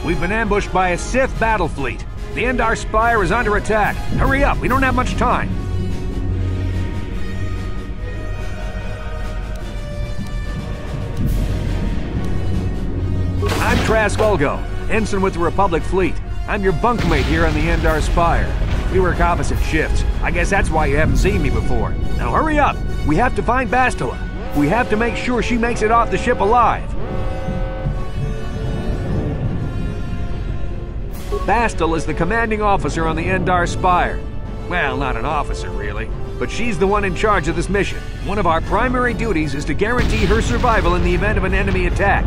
We've been ambushed by a Sith battle fleet. The Endar Spire is under attack. Hurry up, we don't have much time. I'm Trask Ulgo, ensign with the Republic fleet. I'm your bunkmate here on the Endar Spire. We work opposite shifts. I guess that's why you haven't seen me before. Now hurry up! We have to find Bastila. We have to make sure she makes it off the ship alive. Bastila is the commanding officer on the Endar Spire. Well, not an officer, really. But she's the one in charge of this mission. One of our primary duties is to guarantee her survival in the event of an enemy attack.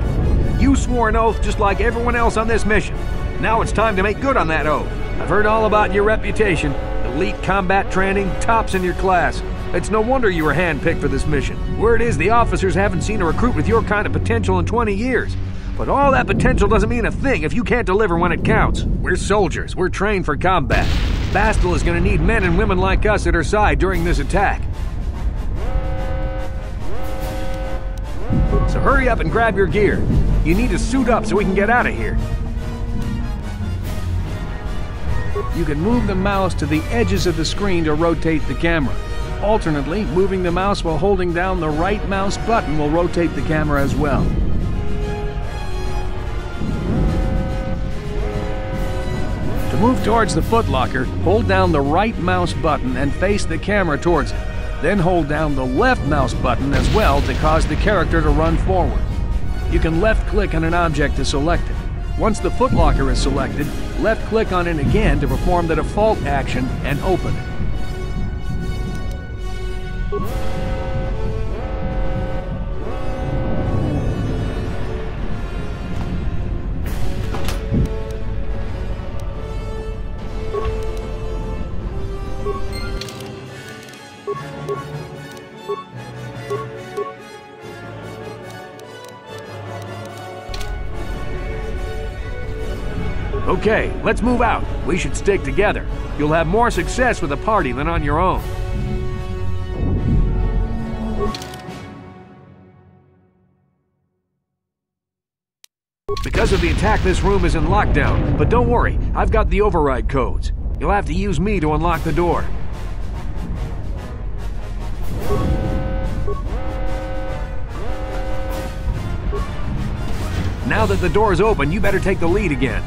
You swore an oath just like everyone else on this mission. Now it's time to make good on that oath. I've heard all about your reputation. Elite combat training, tops in your class. It's no wonder you were handpicked for this mission. Word is the officers haven't seen a recruit with your kind of potential in 20 years. But all that potential doesn't mean a thing if you can't deliver when it counts. We're soldiers. We're trained for combat. Bastila is going to need men and women like us at her side during this attack. So hurry up and grab your gear. You need to suit up so we can get out of here. You can move the mouse to the edges of the screen to rotate the camera. Alternately, moving the mouse while holding down the right mouse button will rotate the camera as well. To move towards the footlocker, hold down the right mouse button and face the camera towards it. Then hold down the left mouse button as well to cause the character to run forward. You can left-click on an object to select it. Once the footlocker is selected, left-click on it again to perform the default action and open it. Okay, let's move out. We should stick together. You'll have more success with a party than on your own. Because of the attack, this room is in lockdown. But don't worry, I've got the override codes. You'll have to use me to unlock the door. Now that the door is open, you better take the lead again.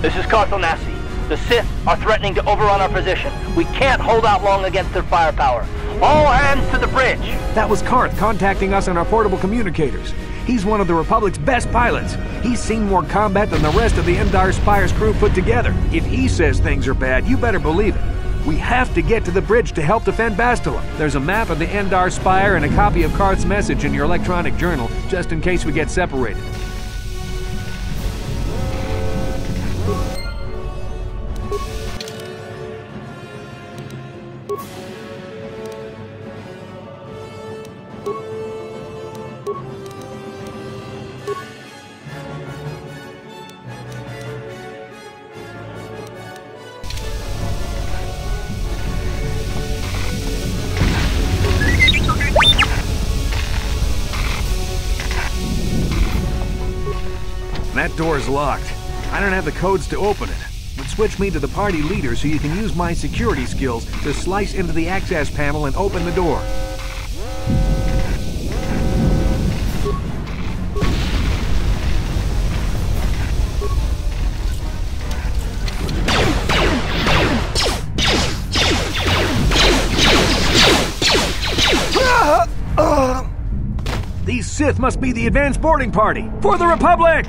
This is KOTOR. The Sith are threatening to overrun our position. We can't hold out long against their firepower. All hands to the bridge! That was Karth contacting us on our portable communicators. He's one of the Republic's best pilots. He's seen more combat than the rest of the Endar Spire's crew put together. If he says things are bad, you better believe it. We have to get to the bridge to help defend Bastila. There's a map of the Endar Spire and a copy of Karth's message in your electronic journal, just in case we get separated. That door's locked. I don't have the codes to open it. But switch me to the party leader so you can use my security skills to slice into the access panel and open the door. These Sith must be the advanced boarding party for the Republic!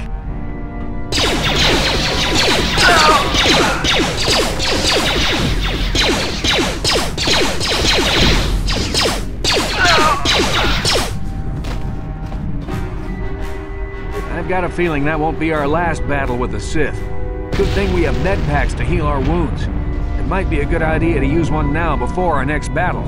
I've got a feeling that won't be our last battle with the Sith. Good thing we have med packs to heal our wounds. It might be a good idea to use one now before our next battle.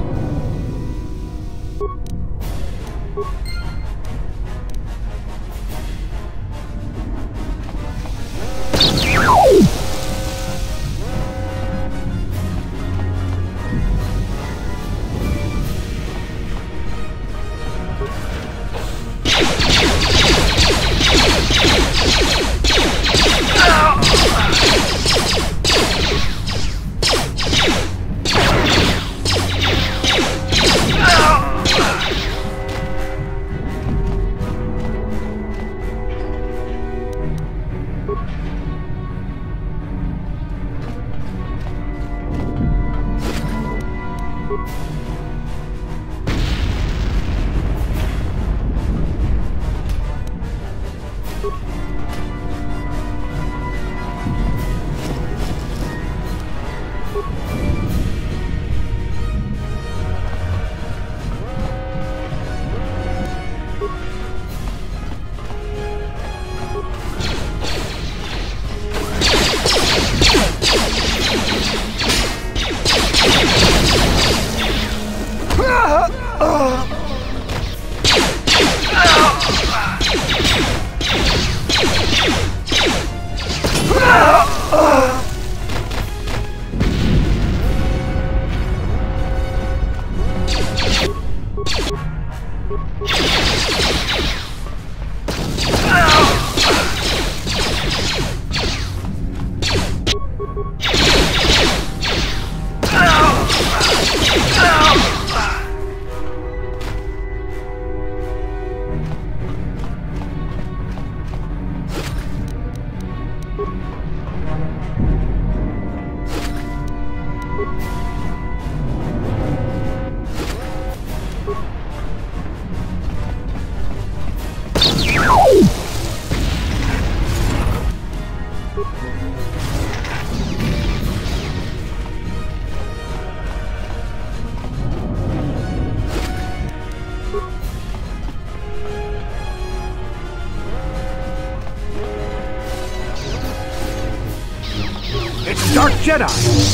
Dark Jedi!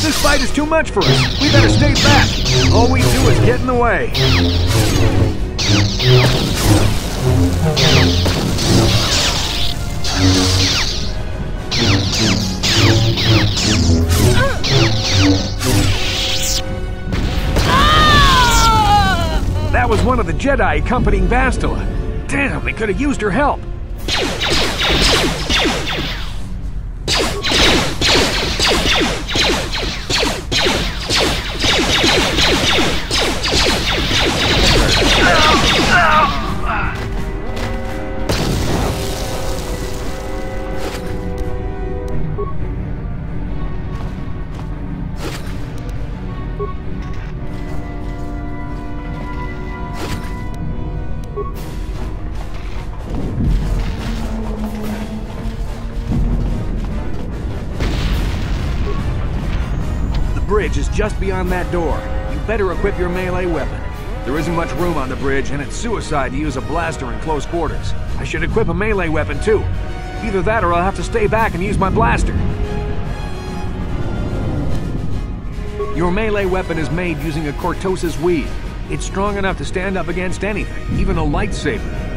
This fight is too much for us. We better stay back. All we do is get in the way. That was one of the Jedi accompanying Bastila. Damn, they could have used her help. The bridge is just beyond that door. You better equip your melee weapon. There isn't much room on the bridge, and it's suicide to use a blaster in close quarters. I should equip a melee weapon too. Either that or I'll have to stay back and use my blaster. Your melee weapon is made using a Cortosis weed. It's strong enough to stand up against anything, even a lightsaber.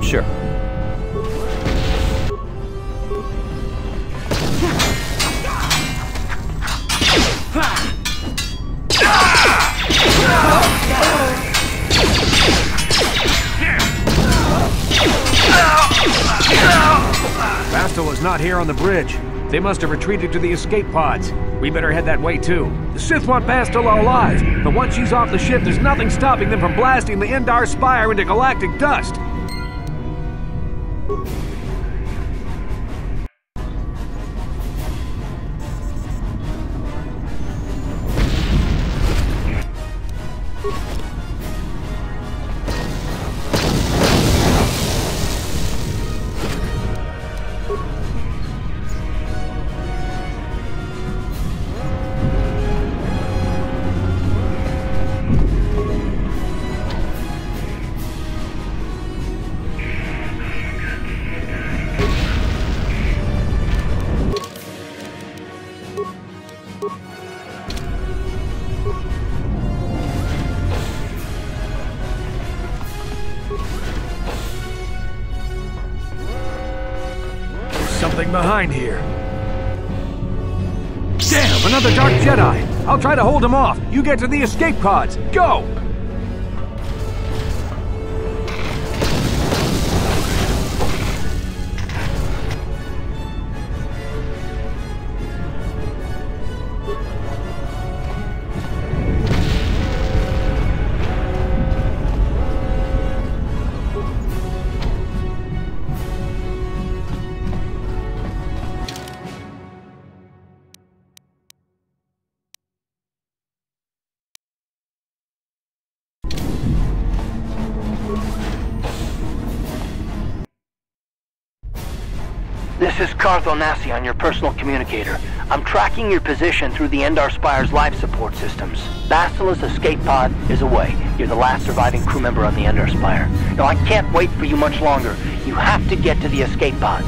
Sure. Bastila's not here on the bridge. They must have retreated to the escape pods. We better head that way too. The Sith want Bastila alive, but once she's off the ship, there's nothing stopping them from blasting the Endar Spire into galactic dust. Something behind here. Damn, another Dark Jedi! I'll try to hold him off. You get to the escape pods. Go! This is KOTOR on your personal communicator. I'm tracking your position through the Endar Spire's life support systems. Bastila's escape pod is away. You're the last surviving crew member on the Endar Spire. Now, I can't wait for you much longer. You have to get to the escape pods.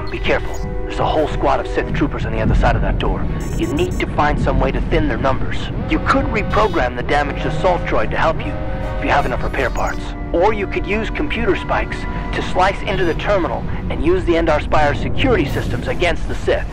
Be careful. There's a whole squad of Sith troopers on the other side of that door. You need to find some way to thin their numbers. You could reprogram the damaged assault droid to help you, if you have enough repair parts. Or you could use computer spikes to slice into the terminal and use the Endar Spire's security systems against the Sith.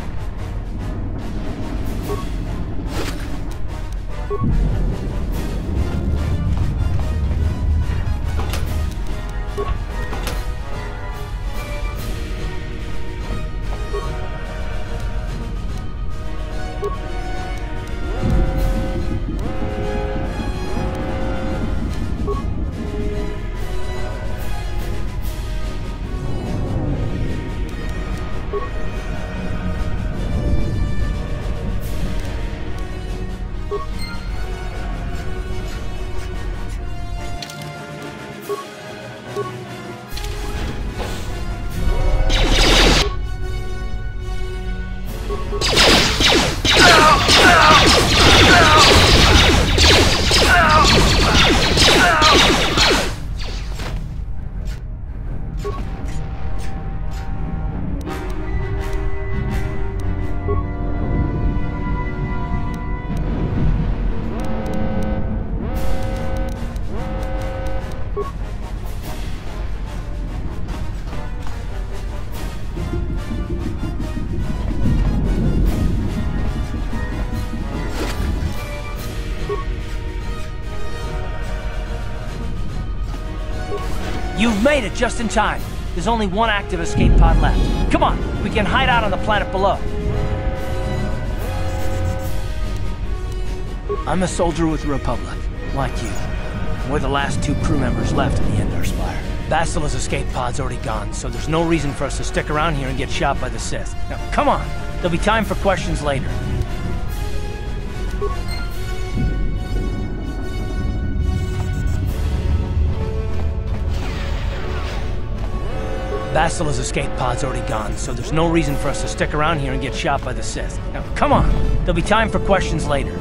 You've made it just in time. There's only one active escape pod left. Come on, we can hide out on the planet below. I'm a soldier with the Republic, like you. We're the last two crew members left in the Endar Spire. Bastila's escape pod's already gone, so there's no reason for us to stick around here and get shot by the Sith. Now, come on. There'll be time for questions later. Bastila's escape pod's already gone, so there's no reason for us to stick around here and get shot by the Sith. Now, come on. There'll be time for questions later.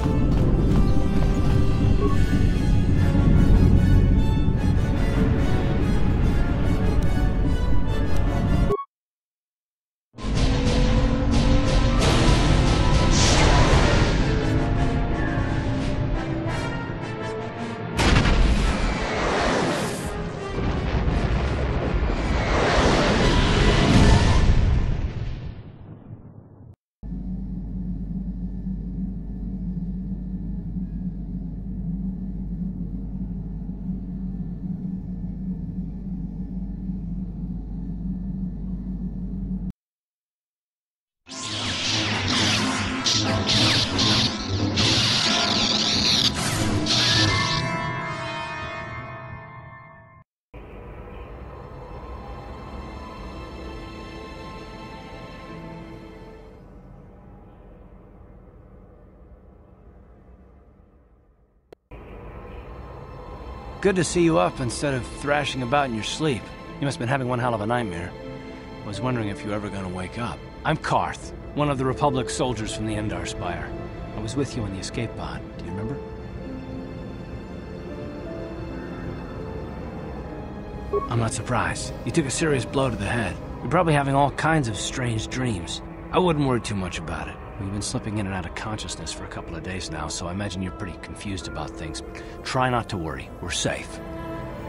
Good to see you up instead of thrashing about in your sleep. You must have been having one hell of a nightmare. I was wondering if you were ever going to wake up. I'm Karth, one of the Republic soldiers from the Endar Spire. I was with you in the escape pod. Do you remember? I'm not surprised. You took a serious blow to the head. You're probably having all kinds of strange dreams. I wouldn't worry too much about it. We've been slipping in and out of consciousness for a couple of days now, so I imagine you're pretty confused about things. But try not to worry. We're safe.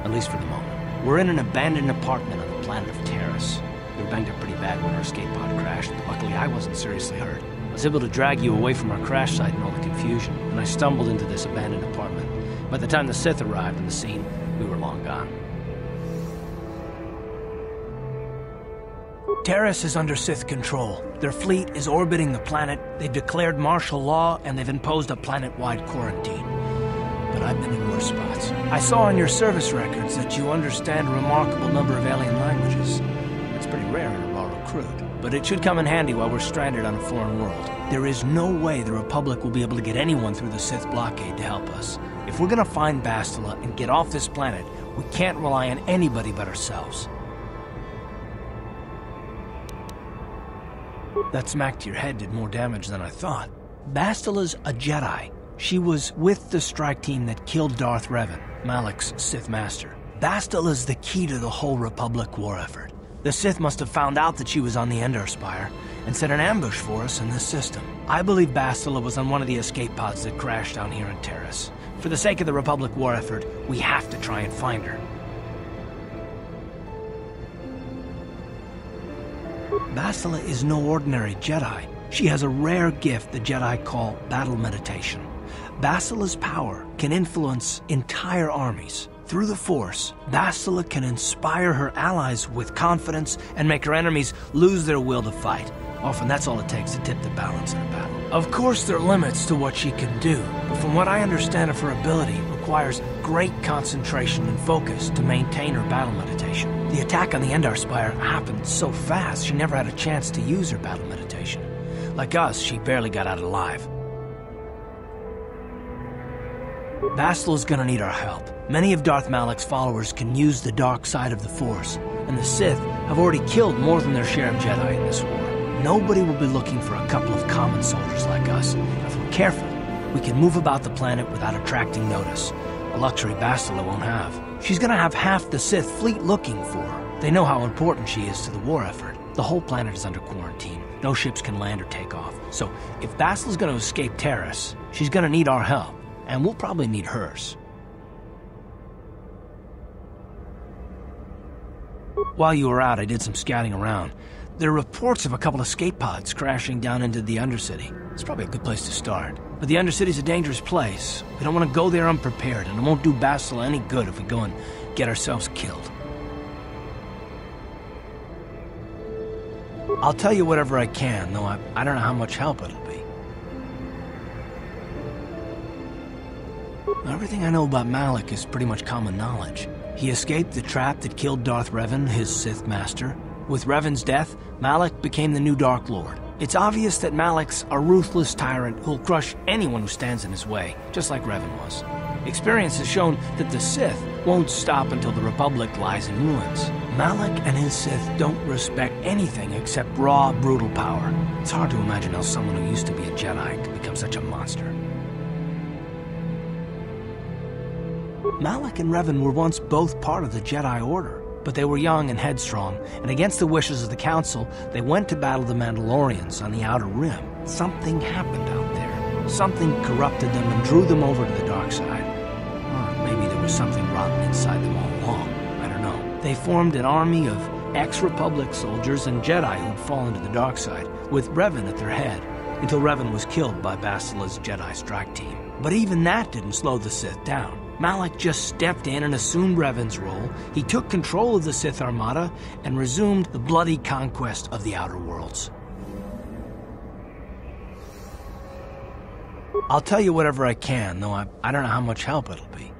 At least for the moment. We're in an abandoned apartment on the planet of Terrace. We were banged up pretty bad when our escape pod crashed, but luckily I wasn't seriously hurt. I was able to drag you away from our crash site and all the confusion, and I stumbled into this abandoned apartment. By the time the Sith arrived on the scene, we were long gone. Terrace is under Sith control. Their fleet is orbiting the planet, they've declared martial law, and they've imposed a planet-wide quarantine. But I've been in worse spots. I saw on your service records that you understand a remarkable number of alien languages. It's pretty rare in a raw recruit, but it should come in handy while we're stranded on a foreign world. There is no way the Republic will be able to get anyone through the Sith blockade to help us. If we're gonna find Bastila and get off this planet, we can't rely on anybody but ourselves. That smack to your head did more damage than I thought. Bastila's a Jedi. She was with the strike team that killed Darth Revan, Malak's Sith master. Bastila's the key to the whole Republic war effort. The Sith must have found out that she was on the Endar Spire and set an ambush for us in this system. I believe Bastila was on one of the escape pods that crashed down here in Terrace. For the sake of the Republic war effort, we have to try and find her. Bastila is no ordinary Jedi. She has a rare gift the Jedi call battle meditation. Bastila's power can influence entire armies. Through the Force, Bastila can inspire her allies with confidence and make her enemies lose their will to fight. Often that's all it takes to tip the balance in a battle. Of course there are limits to what she can do, but from what I understand of her ability, it requires great concentration and focus to maintain her battle meditation. The attack on the Endar Spire happened so fast, she never had a chance to use her battle meditation. Like us, she barely got out alive. Bastila's gonna need our help. Many of Darth Malak's followers can use the dark side of the Force, and the Sith have already killed more than their share of Jedi in this war. Nobody will be looking for a couple of common soldiers like us. If we're careful, we can move about the planet without attracting notice, a luxury Bastila won't have. She's gonna have half the Sith fleet looking for her. They know how important she is to the war effort. The whole planet is under quarantine. No ships can land or take off. So if Bastila's gonna escape Terrace, she's gonna need our help, and we'll probably need hers. While you were out, I did some scouting around. There are reports of a couple of escape pods crashing down into the Undercity. It's probably a good place to start. But the Undercity's a dangerous place. We don't want to go there unprepared, and it won't do Bastila any good if we go and get ourselves killed. I'll tell you whatever I can, though I don't know how much help it'll be. Everything I know about Malak is pretty much common knowledge. He escaped the trap that killed Darth Revan, his Sith master. With Revan's death, Malak became the new Dark Lord. It's obvious that Malak's a ruthless tyrant who'll crush anyone who stands in his way, just like Revan was. Experience has shown that the Sith won't stop until the Republic lies in ruins. Malak and his Sith don't respect anything except raw, brutal power. It's hard to imagine how someone who used to be a Jedi could become such a monster. Malak and Revan were once both part of the Jedi Order, but they were young and headstrong, and against the wishes of the Council, they went to battle the Mandalorians on the Outer Rim. Something happened out there. Something corrupted them and drew them over to the dark side. Or maybe there was something rotten inside them all along. I don't know. They formed an army of ex-Republic soldiers and Jedi who'd fallen to the dark side, with Revan at their head, until Revan was killed by Bastila's Jedi strike team. But even that didn't slow the Sith down. Malak just stepped in and assumed Revan's role. He took control of the Sith Armada and resumed the bloody conquest of the Outer Worlds. I'll tell you whatever I can, though I don't know how much help it'll be.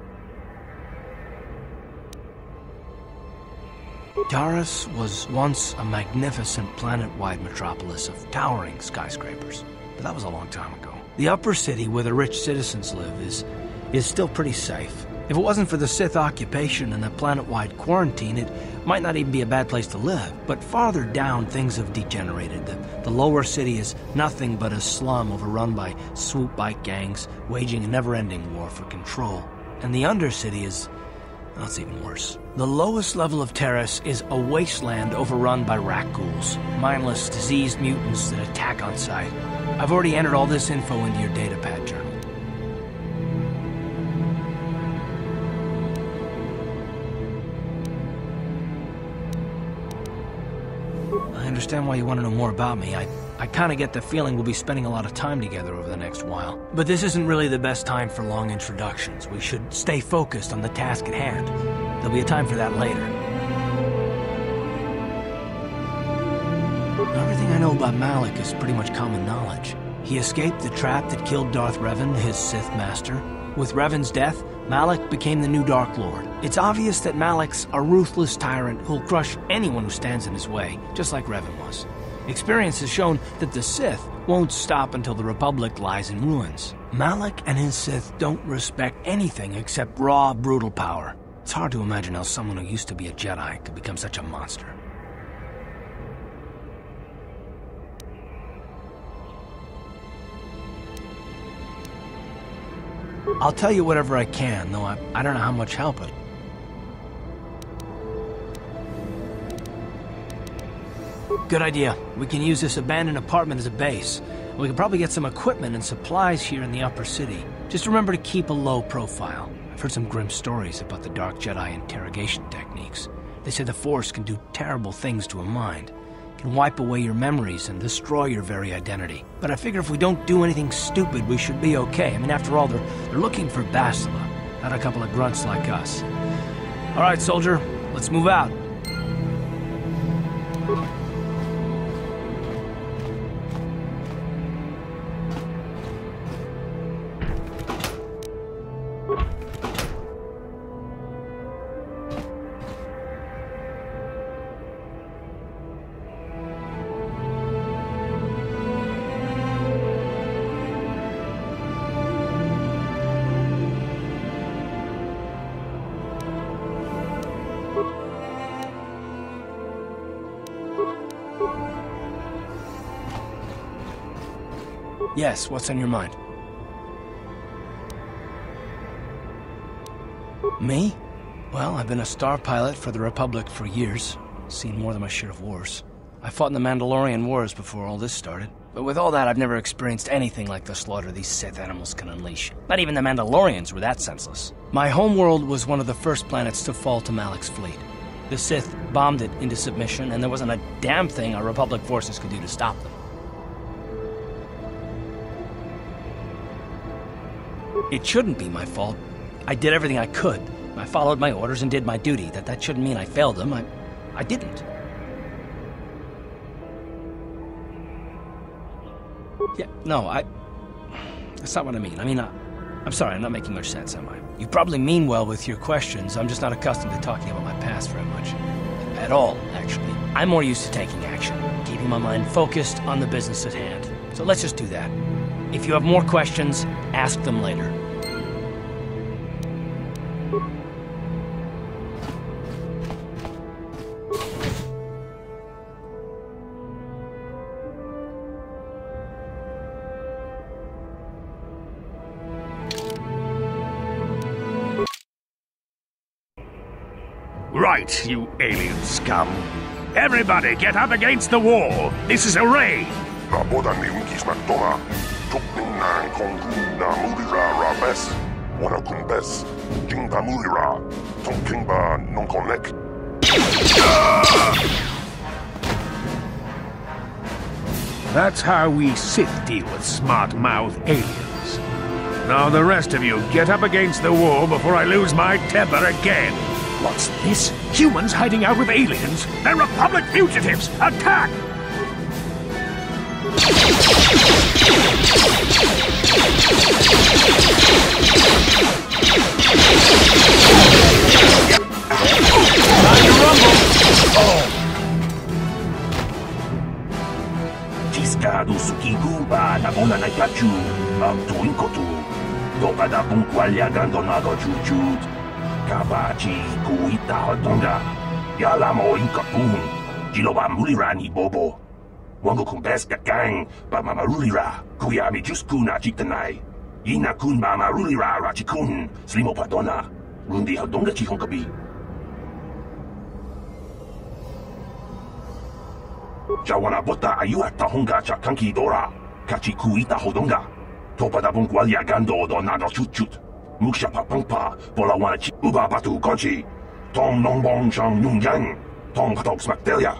Taris was once a magnificent planet-wide metropolis of towering skyscrapers, but that was a long time ago. The upper city, where the rich citizens live, is still pretty safe. If it wasn't for the Sith occupation and the planet-wide quarantine, it might not even be a bad place to live. But farther down, things have degenerated. The lower city is nothing but a slum overrun by swoop bike gangs, waging a never-ending war for control. And the undercity is... well, it's even worse. The lowest level of Terrace is a wasteland overrun by rat ghouls, mindless, diseased mutants that attack on sight. I've already entered all this info into your datapad journal. I understand why you want to know more about me. I kind of get the feeling we'll be spending a lot of time together over the next while. But this isn't really the best time for long introductions. We should stay focused on the task at hand. There'll be a time for that later. Everything I know about Malak is pretty much common knowledge. He escaped the trap that killed Darth Revan, his Sith master. With Revan's death, Malak became the new Dark Lord. It's obvious that Malak's a ruthless tyrant who'll crush anyone who stands in his way, just like Revan was. Experience has shown that the Sith won't stop until the Republic lies in ruins. Malak and his Sith don't respect anything except raw, brutal power. It's hard to imagine how someone who used to be a Jedi could become such a monster. I'll tell you whatever I can, though I don't know how much help it. Good idea. We can use this abandoned apartment as a base. We can probably get some equipment and supplies here in the upper city. Just remember to keep a low profile. I've heard some grim stories about the Dark Jedi interrogation techniques. They say the Force can do terrible things to a mind. can wipe away your memories and destroy your very identity. But I figure if we don't do anything stupid, we should be okay. I mean, after all, they're looking for Bastila, not a couple of grunts like us. All right, soldier, let's move out. Yes, what's on your mind? Me? Well, I've been a star pilot for the Republic for years. Seen more than my share of wars. I fought in the Mandalorian Wars before all this started. But with all that, I've never experienced anything like the slaughter these Sith animals can unleash. Not even the Mandalorians were that senseless. My homeworld was one of the first planets to fall to Malak's fleet. The Sith bombed it into submission, and there wasn't a damn thing our Republic forces could do to stop them. It shouldn't be my fault. I did everything I could. I followed my orders and did my duty. That shouldn't mean I failed them. I didn't. Yeah, no, that's not what I mean. I mean, I'm sorry, I'm not making much sense, am I? You probably mean well with your questions. I'm just not accustomed to talking about my past very much. At all, actually. I'm more used to taking action, keeping my mind focused on the business at hand. So let's just do that. If you have more questions, ask them later. Right, you alien scum. Everybody get up against the wall. This is a raid. That's how we Sith deal with smart-mouthed aliens. Now the rest of you get up against the wall before I lose my temper again. What's this? Humans hiding out with aliens? They're Republic fugitives! Attack! Time to rumble! Oh! Ciscado sukiguba na bona na kachu, ang tuwing kotu. Dopada pong kwalya gandonado chuchut. Kabachi kuita hodonga. Yalamo inkapun. Jiloba mulirani bobo. Wango kumbes kakang ba mamarulira. Kuyami juskuna chitanai. Ina kun mamarulira rachikun. Slimo padona. Rundi hodonga chihonkabi. Jawana bota ayuat tahonga chakanki dora. Kachi kuita hodonga. Topada bungwalya gando do nado chut. Muksha papangpa, bola wana chi uba batu gonchi. Tong nongbong shang nung yang. Tong patok smakdelia.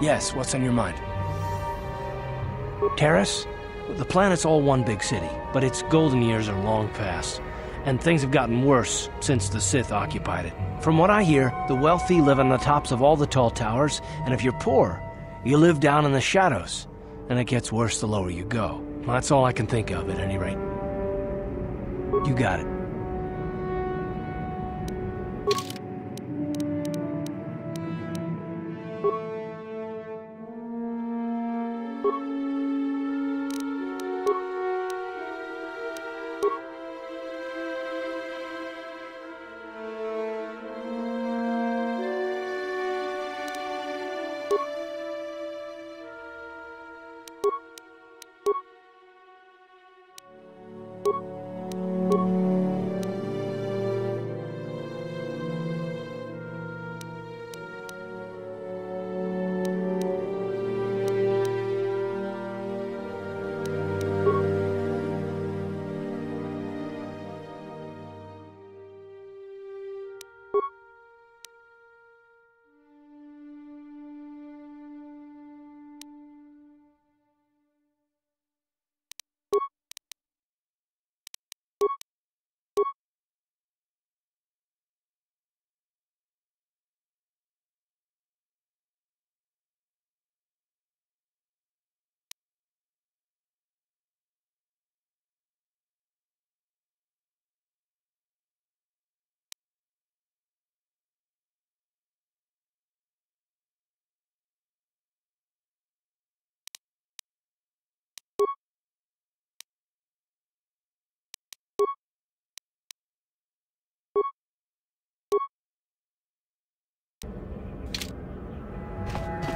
Yes, what's on your mind? Terrace? The planet's all one big city, but its golden years are long past. And things have gotten worse since the Sith occupied it. From what I hear, the wealthy live on the tops of all the tall towers, and if you're poor, you live down in the shadows. And it gets worse the lower you go. Well, that's all I can think of, at any rate. You got it.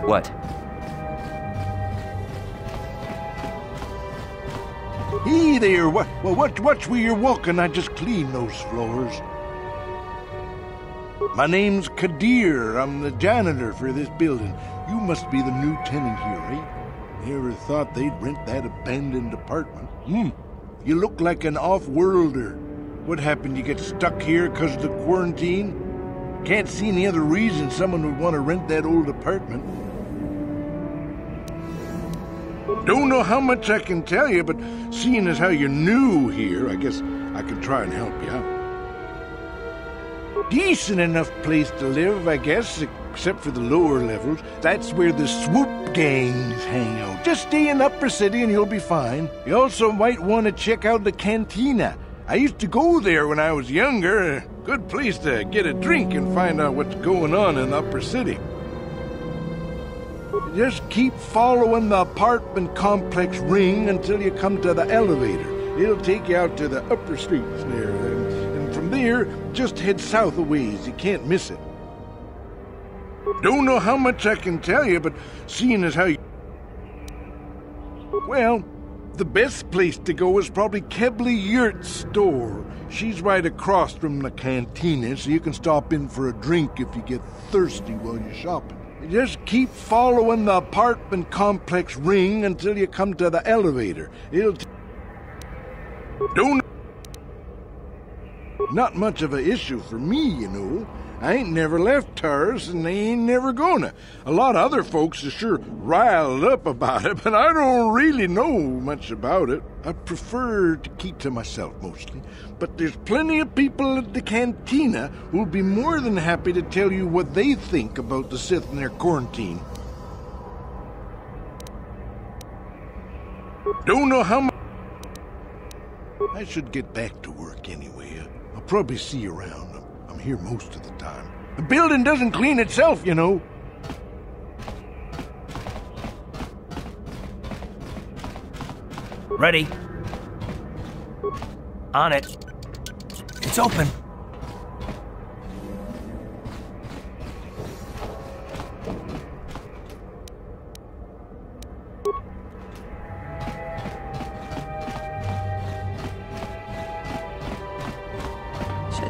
What? Hey there, watch where you're walking. I just cleaned those floors. My name's Kadir. I'm the janitor for this building. You must be the new tenant here, eh? Never thought they'd rent that abandoned apartment. You look like an off-worlder. What happened? You get stuck here because of the quarantine? Can't see any other reason someone would want to rent that old apartment. Don't know how much I can tell you, but seeing as how you're new here, I guess I could try and help you out. Decent enough place to live, I guess, except for the lower levels. That's where the swoop gangs hang out. Just stay in Upper City and you'll be fine. You also might want to check out the cantina. I used to go there when I was younger. Good place to get a drink and find out what's going on in Upper City. Just keep following the apartment complex ring until you come to the elevator. It'll take you out to the upper streets there. And from there, just head south a ways. You can't miss it. Don't know how much I can tell you, but seeing as how you... Well, the best place to go is probably Kebley Yurt's store. She's right across from the cantina, so you can stop in for a drink if you get thirsty while you're shopping. Just keep following the apartment complex ring until you come to the elevator. Don't... Not much of an issue for me, you know. I ain't never left Taurus, and they ain't never gonna. A lot of other folks are sure riled up about it, but I don't really know much about it. I prefer to keep to myself mostly. But there's plenty of people at the cantina who'll be more than happy to tell you what they think about the Sith and their quarantine. Don't know how much... I should get back to work anyway. I'll probably see you around. I'm here most of the time. The building doesn't clean itself, you know. Ready. On it. It's open.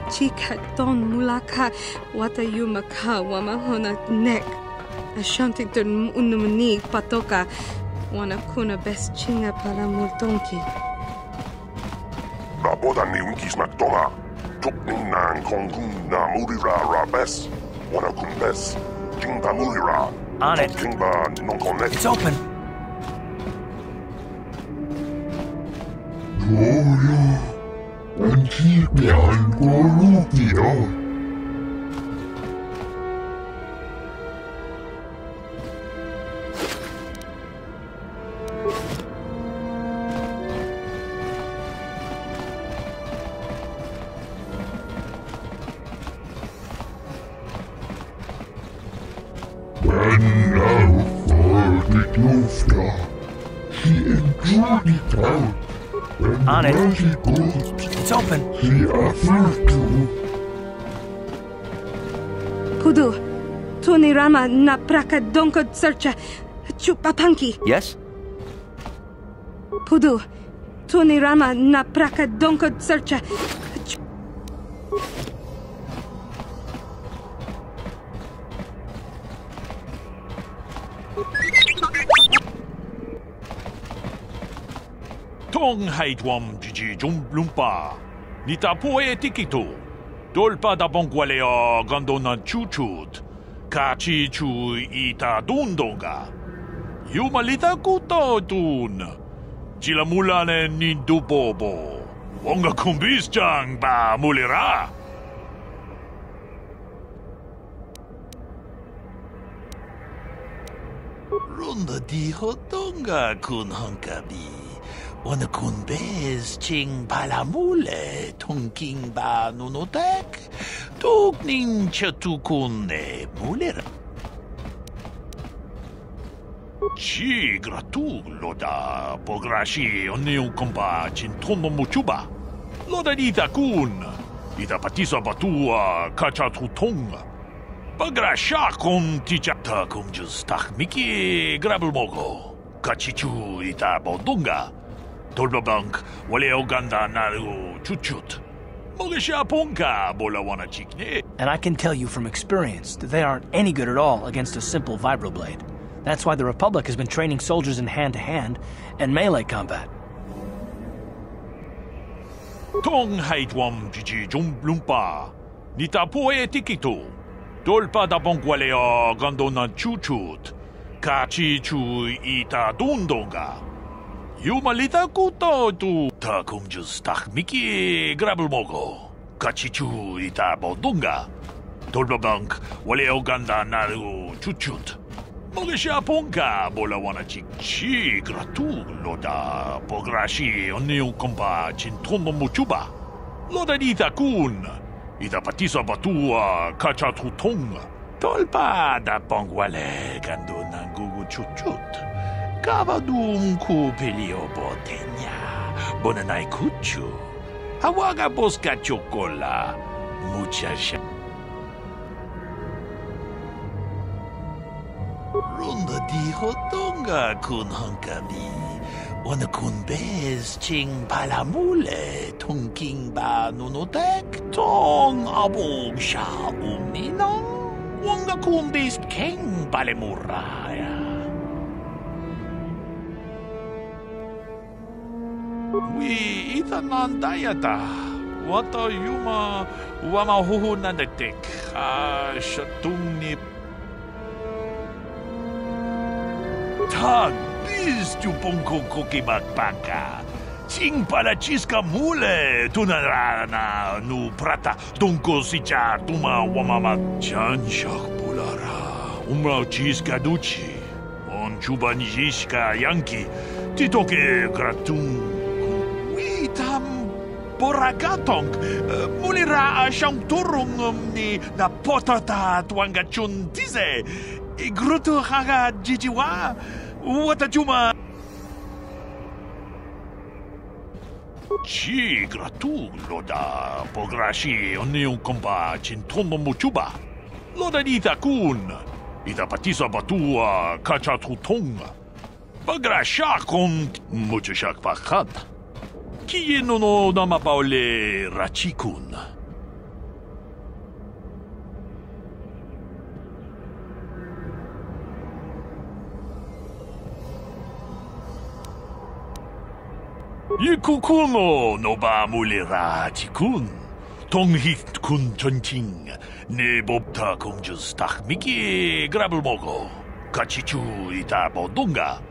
Chika don mulaka wata yumaka wamahona nek. Ashantitun unumani patoka wana kuna best chinga para multonki. Raboda ni unkis naktonga. Tukning nang kongkung na murira rabes. Wana kumbes. Jingba murira. On it. Jingba non connect. It's open. Gloria. And keep behind Gorupio. And now for the Glofta. She enjoyed it out. And on it. now she goes. It's open. She offered to. Pudu, Tunirama na praka donko searcha chupapanki. Yes? Pudu, Tunirama na praka donko searcha. Tong haitwam jiji lumpa. Nitapo e tikito. Dolpa da bongwaleo gandona chuchut. Kachi chu ita dundonga. Yumalita kuto tun. Chilamulane nindubobo. Wonga kumbis chang ba mulira. Runda di hotonga kun honkabi. Wana kun bez ching balamule tongking ba nunotek. Tuk nin chatukun ne mulera. Chi gratu loda pograshi oneu komba chintono muchuba. Loda ita kun. Ita patisa batua kachatutonga. Pagrasha kung tichata kung just tak miki grabul mogo. Kachichu ita bodunga. Tolbabank wale oganda naru chuchut. Mogesha ponka bola wana chikne. And I can tell you from experience that they aren't any good at all against a simple vibroblade. That's why the Republic has been training soldiers in hand-to-hand and melee combat. Tong haitwam jiji jumblumpa. Nita poe tikito. Tolpa da bongwaleo gandona chuchut. Kachi chu ita dundonga. Yumalita kuto tu. Ta kumjus tak miki grabul mogo. Kachi chu ita bodunga. Tolbabank waleo ganda naru chuchut. Mogesha ponka bola wana chi gratu loda pograshi oniu kompa chintono muchuba. Loda dita kun. Ida patisa batua kacha tutong. Tolpa da pongwale gando nangugu chuchut. Kavadum ku pelio botenya. Bonanai kuchu. Hawaga boska chocola. Muchacha. Runda di hotonga kun hankabi. Wana kun bez ching palamule. Tong king ba nunotek. Tong abog sha umnina. Wanga kun bist king palemuraya. Wi itanan dayata. Wata yuma wama huhu nandetek. Shatung ni Tag bis tu ponko koki bakpaka. Sing para chiska mule tunarana nu prata donko sicha tuma wamama chanshak pulara. Umrao chiska duchi. On chubanjiska yanki. Titoke gratung. Witam boragatong. Mulira siyang turong ni na potata tuangachun dize. Gruto haga jijiwa. Watajuma. Chi gratu loda pograshi oniu kompa chintono muchuba. Loda dita kun. Ida patisa batua kacha tutong. Pagrasha kon muchashak pakat. Kie no namapaule rachikun. Yikukuno no ba mulira tikun. Tong hit kun chonting. Ne bobta kung just tak miki grabul mogo. Kachichu ita bodunga.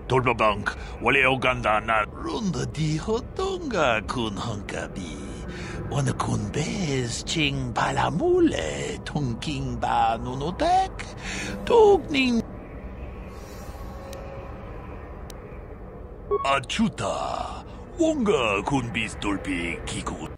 Tolbabank wale oganda na. Runda di hotonga kun hankabi. Wana kun bez ching palamule. Tong king ba nunotek. Tugning. Achuta. Wonga kun bis dolpi kikut.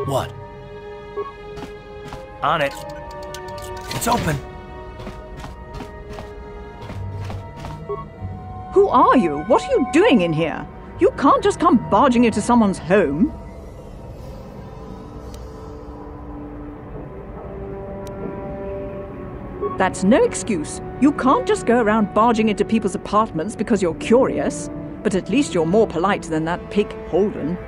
What? On it. It's open. Who are you? What are you doing in here? You can't just come barging into someone's home. That's no excuse. You can't just go around barging into people's apartments because you're curious. But at least you're more polite than that pig Holden.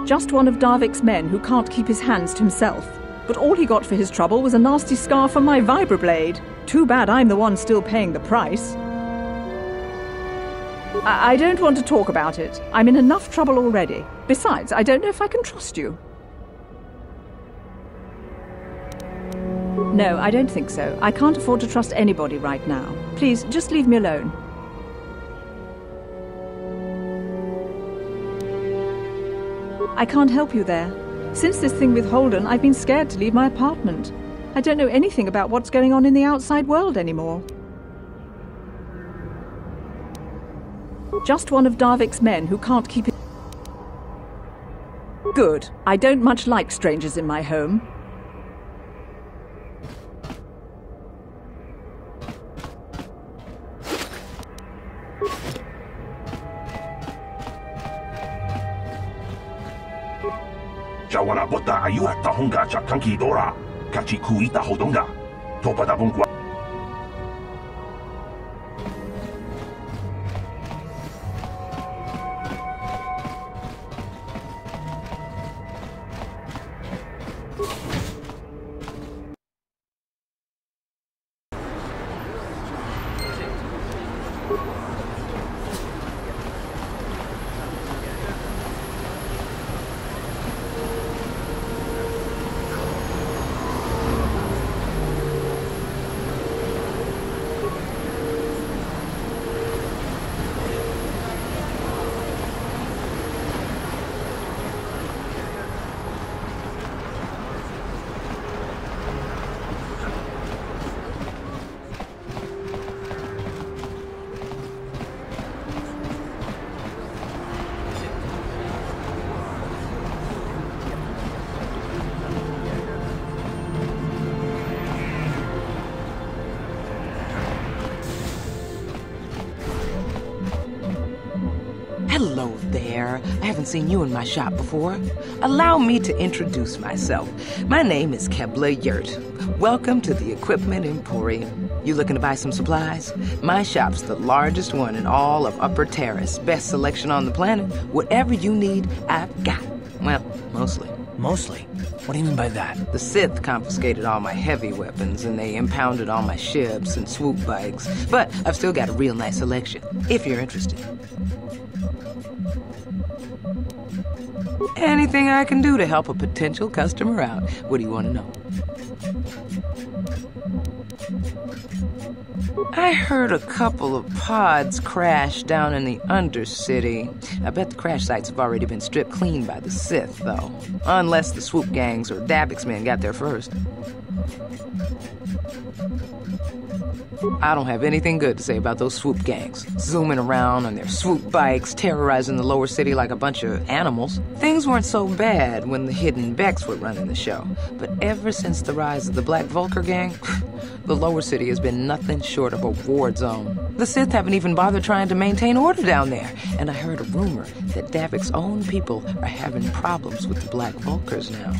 Just one of Darvik's men who can't keep his hands to himself. But all he got for his trouble was a nasty scar from my vibroblade. Too bad I'm the one still paying the price. I don't want to talk about it. I'm in enough trouble already. Besides, I don't know if I can trust you. No, I don't think so. I can't afford to trust anybody right now. Please, just leave me alone. I can't help you there. Since this thing with Holden, I've been scared to leave my apartment. I don't know anything about what's going on in the outside world anymore. Just one of Darvik's men who can't keep it. Good. I don't much like strangers in my home. Jawana bota ayu at tahonga chakanki dora. Kachi kuita hodonga. Topada bungwa. Hello there. I haven't seen you in my shop before. Allow me to introduce myself. My name is Kebla Yurt. Welcome to the Equipment Emporium. You looking to buy some supplies? My shop's the largest one in all of Upper Terrace. Best selection on the planet. Whatever you need, I've got. Well, mostly. Mostly? What do you mean by that? The Sith confiscated all my heavy weapons, and they impounded all my ships and swoop bikes. But I've still got a real nice selection, if you're interested. Anything I can do to help a potential customer out. What do you want to know? I heard a couple of pods crash down in the Undercity. I bet the crash sites have already been stripped clean by the Sith, though. Unless the swoop gangs or Darvik's men got there first. I don't have anything good to say about those swoop gangs. Zooming around on their swoop bikes, terrorizing the lower city like a bunch of animals. Things weren't so bad when the hidden Becks were running the show. But ever since the rise of the Black Vulture gang, the lower city has been nothing short of a war zone. The Sith haven't even bothered trying to maintain order down there. And I heard a rumor that Darvik's own people are having problems with the Black Vultures now.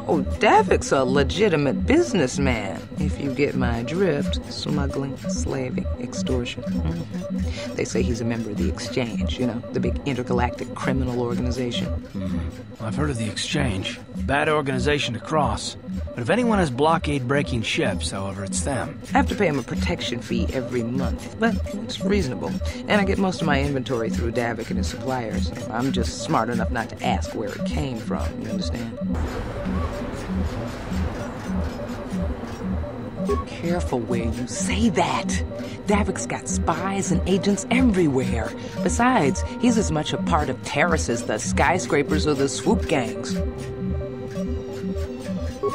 Oh, Darvik's a legitimate businessman, if you get my drift. Smuggling, slaving, extortion. Mm-hmm. They say he's a member of the Exchange, you know, the big intergalactic criminal organization. I've heard of the Exchange. Bad organization to cross. But if anyone has blockade-breaking ships, however, it's them. I have to pay him a protection fee every month, but it's reasonable. And I get most of my inventory through Darvik and his suppliers. So I'm just smart enough not to ask where it came from, you understand? Careful where you say that. Darvik's got spies and agents everywhere. Besides, he's as much a part of Terrace as the skyscrapers or the swoop gangs.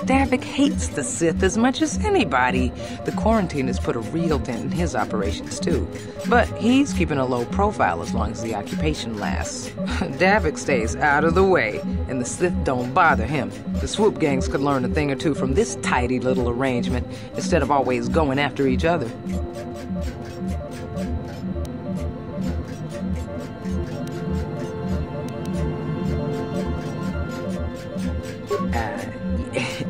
Darvik hates the Sith as much as anybody. The quarantine has put a real dent in his operations, too. But he's keeping a low profile as long as the occupation lasts. Darvik stays out of the way, and the Sith don't bother him. The swoop gangs could learn a thing or two from this tidy little arrangement, instead of always going after each other.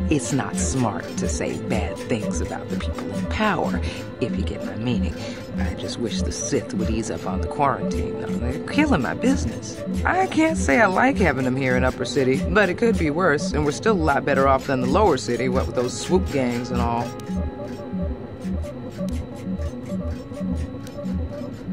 It's not smart to say bad things about the people in power, if you get my meaning. I just wish the Sith would ease up on the quarantine, though. They're killing my business. I can't say I like having them here in Upper City, but it could be worse, and we're still a lot better off than the Lower City, what with those swoop gangs and all.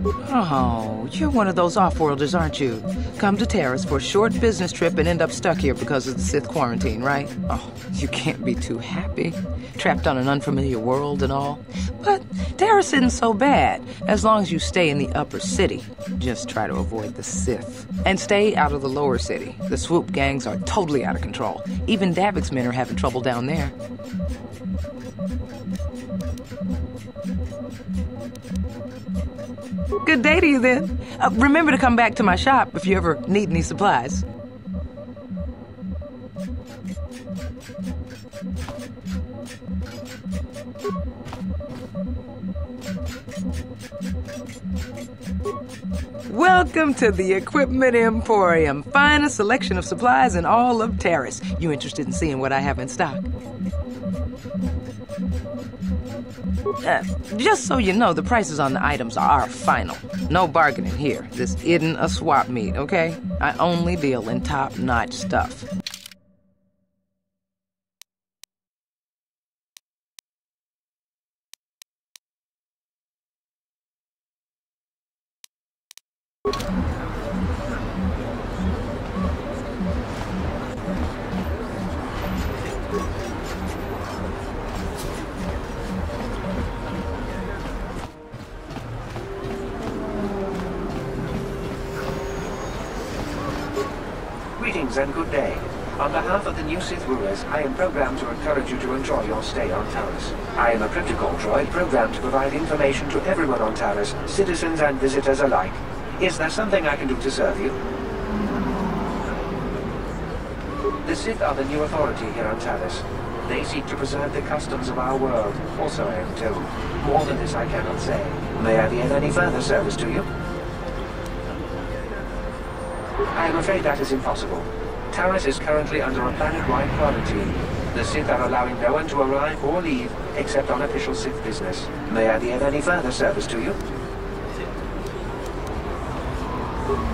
Oh, you're one of those off-worlders, aren't you? Come to Terrace for a short business trip and end up stuck here because of the Sith quarantine, right? Oh, you can't be too happy. Trapped on an unfamiliar world and all. But Terrace isn't so bad, as long as you stay in the upper city. Just try to avoid the Sith. And stay out of the lower city. The swoop gangs are totally out of control. Even Davik's men are having trouble down there. Good day to you, then. Remember to come back to my shop if you ever need any supplies. Welcome to the Equipment Emporium. Finest selection of supplies in all of Terrace. You interested in seeing what I have in stock? Just so you know, the prices on the items are final. No bargaining here. This isn't a swap meet, okay? I only deal in top-notch stuff. Greetings and good day. On behalf of the new Sith rulers, I am programmed to encourage you to enjoy your stay on Taris. I am a protocol droid programmed to provide information to everyone on Taris, citizens and visitors alike. Is there something I can do to serve you? The Sith are the new authority here on Taris. They seek to preserve the customs of our world, also I am told. More than this I cannot say. May I be of any further service to you? I am afraid that is impossible. Taris is currently under a planet-wide quarantine. The Sith are allowing no one to arrive or leave, except on official Sith business. May I be of any further service to you?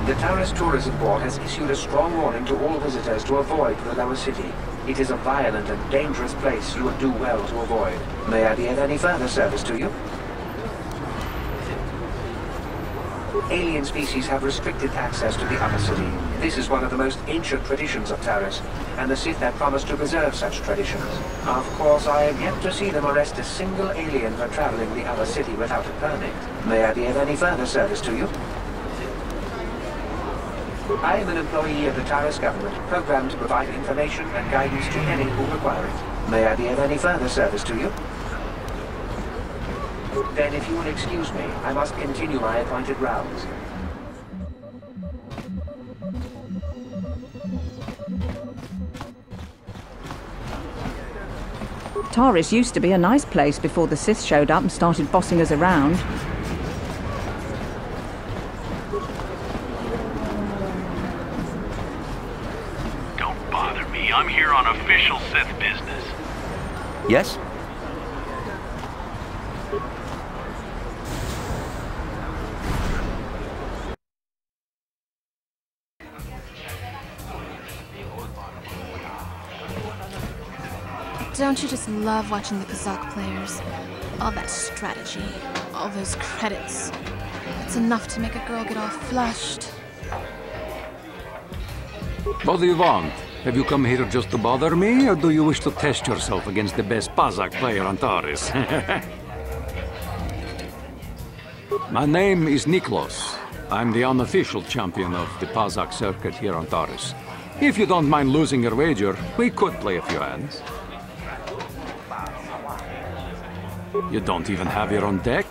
The Taris Tourism Board has issued a strong warning to all visitors to avoid the lower city. It is a violent and dangerous place you would do well to avoid. May I be of any further service to you? Alien species have restricted access to the upper city. This is one of the most ancient traditions of Taris, and the Sith have promised to preserve such traditions. Of course, I have yet to see them arrest a single alien for traveling the upper city without a permit. May I be of any further service to you? I am an employee of the Taris government, programmed to provide information and guidance to any who require it. May I be of any further service to you? Then, if you will excuse me, I must continue my appointed rounds. Taris used to be a nice place before the Sith showed up and started bossing us around. Don't bother me. I'm here on official Sith business. Yes? Don't you just love watching the Kazakh players? All that strategy, all those credits. It's enough to make a girl get all flushed. What do you want? Have you come here just to bother me, or do you wish to test yourself against the best Kazakh player on Taris? My name is Niklos. I'm the unofficial champion of the Kazakh circuit here on Taris. If you don't mind losing your wager, we could play a few hands. You don't even have your own deck?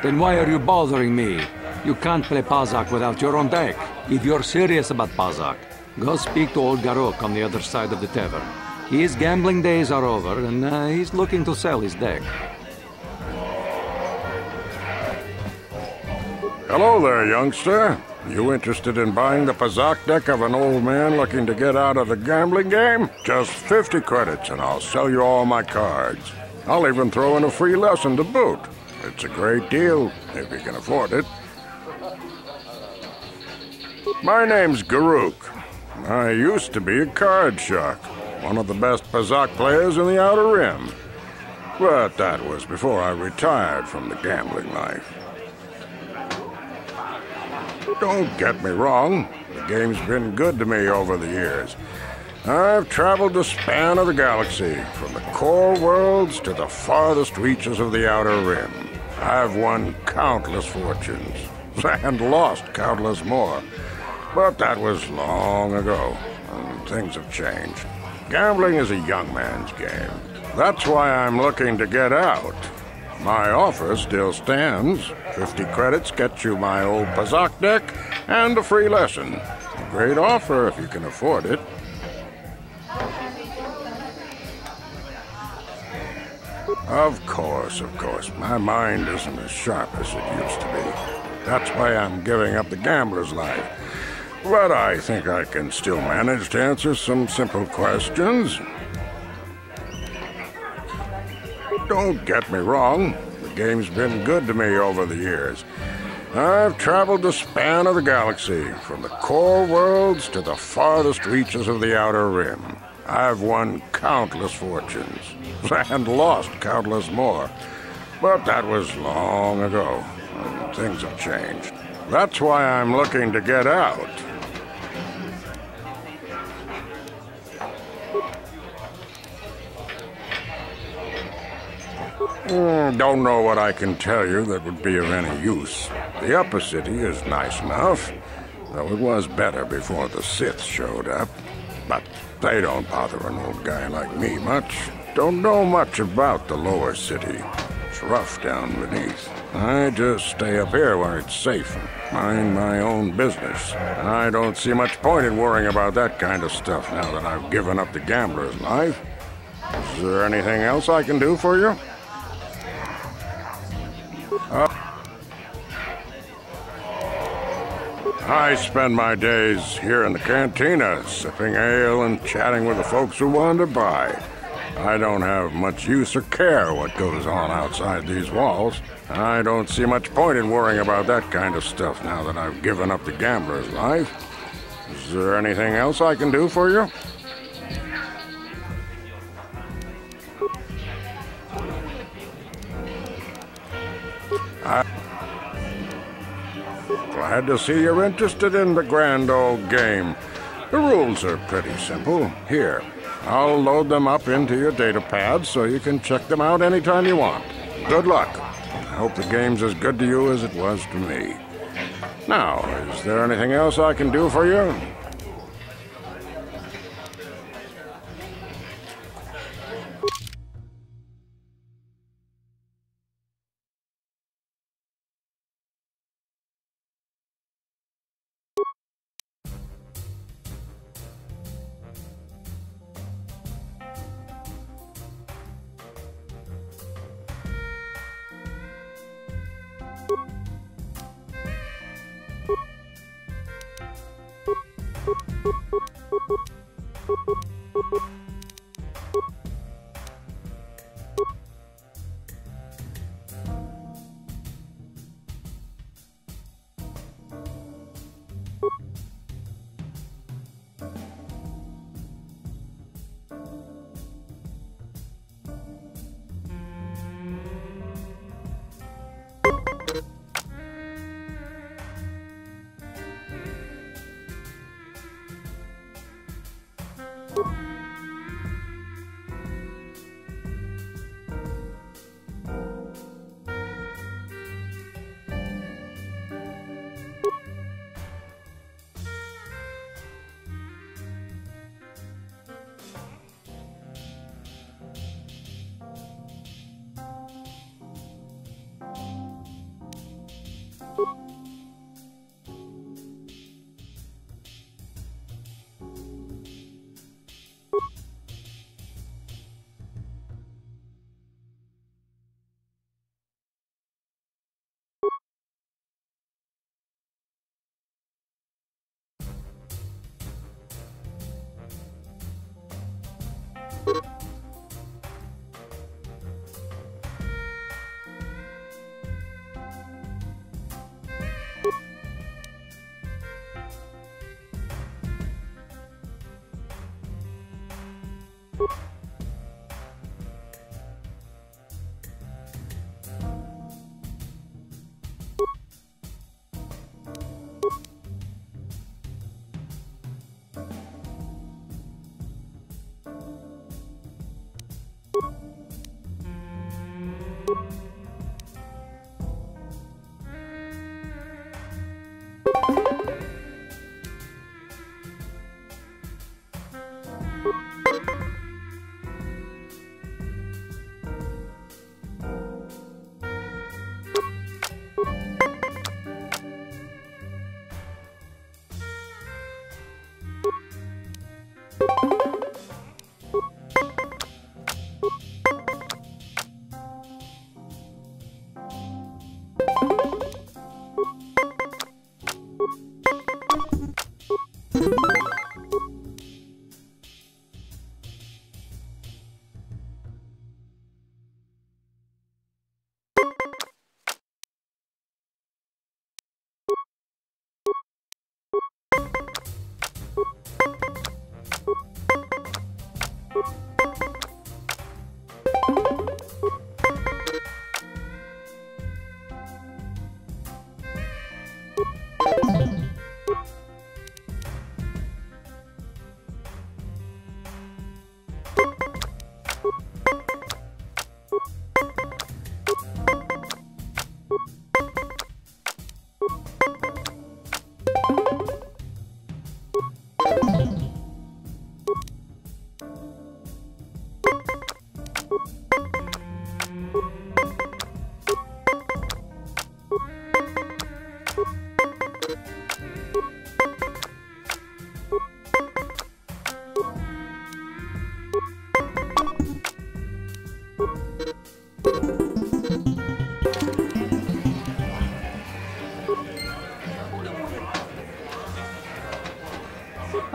Then why are you bothering me? You can't play Kazakh without your own deck. If you're serious about Kazakh, go speak to old Garok on the other side of the tavern. His gambling days are over, and he's looking to sell his deck. Hello there, youngster. You interested in buying the Kazakh deck of an old man looking to get out of the gambling game? Just 50 credits and I'll sell you all my cards. I'll even throw in a free lesson to boot. It's a great deal, if you can afford it. My name's Garuk. I used to be a card shark, one of the best Kazakh players in the Outer Rim. But that was before I retired from the gambling life. Don't get me wrong, the game's been good to me over the years. I've traveled the span of the galaxy, from the core worlds to the farthest reaches of the Outer Rim. I've won countless fortunes, and lost countless more. But that was long ago, and things have changed. Gambling is a young man's game. That's why I'm looking to get out. My offer still stands. 50 credits gets you my old Pazak deck and a free lesson. A great offer if you can afford it. Of course. My mind isn't as sharp as it used to be. That's why I'm giving up the gambler's life. But I think I can still manage to answer some simple questions. Don't get me wrong, the game's been good to me over the years. I've traveled the span of the galaxy, from the core worlds to the farthest reaches of the Outer Rim. I've won countless fortunes, and lost countless more. But that was long ago, and things have changed. That's why I'm looking to get out. Don't know what I can tell you that would be of any use. The upper city is nice enough, though it was better before the Sith showed up. But they don't bother an old guy like me much. Don't know much about the lower city. It's rough down beneath. I just stay up here where it's safe and mind my own business. I don't see much point in worrying about that kind of stuff now that I've given up the gambler's life. Is there anything else I can do for you? I spend my days here in the cantina, sipping ale and chatting with the folks who wander by. I don't have much use or care what goes on outside these walls. I don't see much point in worrying about that kind of stuff now that I've given up the gambler's life. Is there anything else I can do for you? Glad to see you're interested in the grand old game. The rules are pretty simple. Here, I'll load them up into your data pad so you can check them out anytime you want. Good luck. I hope the game's as good to you as it was to me. Now, is there anything else I can do for you?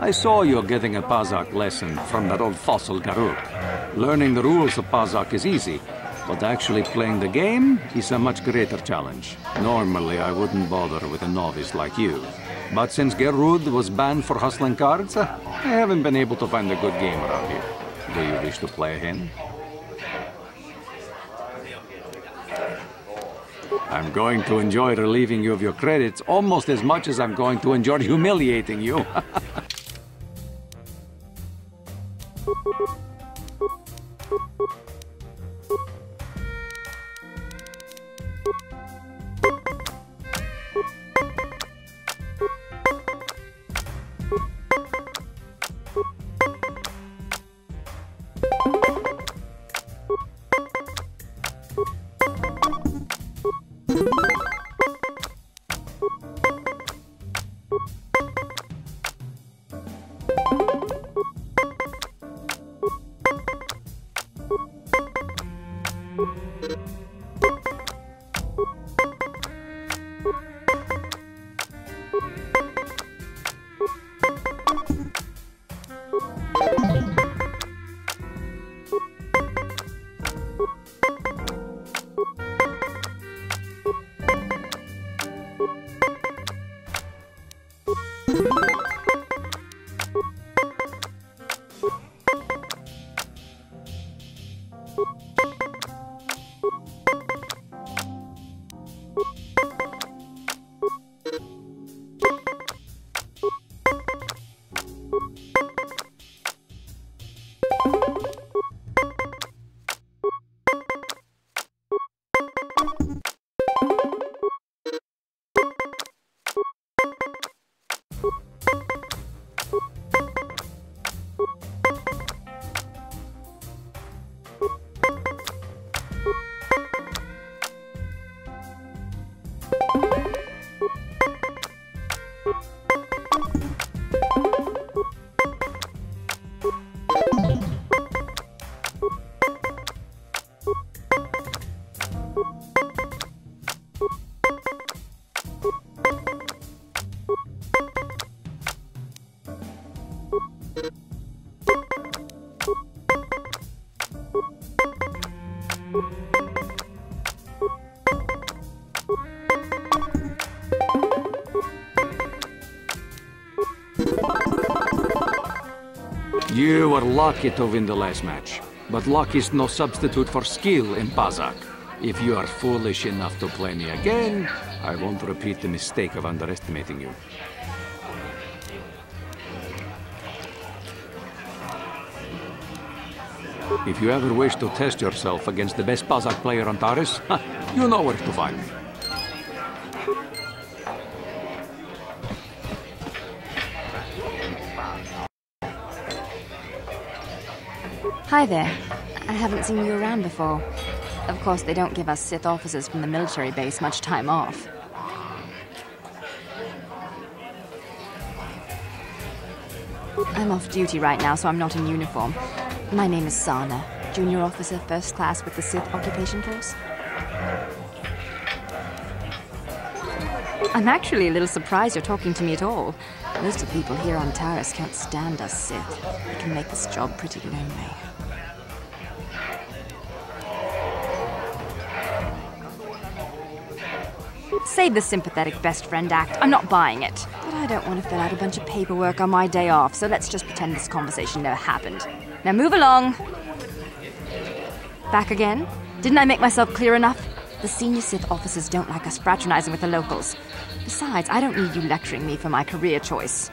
I saw you getting a Pazak lesson from that old fossil Garuk. Learning the rules of Pazak is easy, but actually playing the game is a much greater challenge. Normally, I wouldn't bother with a novice like you. But since Gerud was banned for hustling cards, I haven't been able to find a good game around here. Do you wish to play a hand? I'm going to enjoy relieving you of your credits almost as much as I'm going to enjoy humiliating you. You were lucky to win the last match, but luck is no substitute for skill in Pazak. If you are foolish enough to play me again, I won't repeat the mistake of underestimating you. If you ever wish to test yourself against the best Pazak player on Taris, you know where to find me. Hi there. I haven't seen you around before. Of course, they don't give us Sith officers from the military base much time off. I'm off duty right now, so I'm not in uniform. My name is Sana, Junior Officer, First Class with the Sith Occupation Force. I'm actually a little surprised you're talking to me at all. Most of the people here on Taris can't stand us Sith. It can make this job pretty lonely. Save the sympathetic best friend act. I'm not buying it. But I don't want to fill out a bunch of paperwork on my day off, so let's just pretend this conversation never happened. Now move along. Back again? Didn't I make myself clear enough? The senior Sith officers don't like us fraternizing with the locals. Besides, I don't need you lecturing me for my career choice.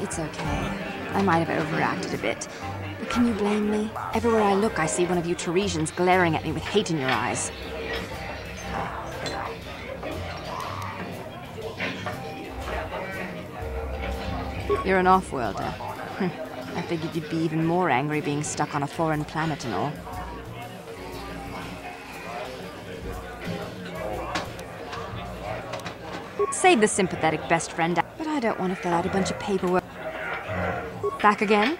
It's okay. I might have overreacted a bit. But can you blame me? Everywhere I look, I see one of you Teresians glaring at me with hate in your eyes. You're an off-worlder. I figured you'd be even more angry being stuck on a foreign planet and all. Save the sympathetic best friend act. But I don't want to fill out a bunch of paperwork. Back again?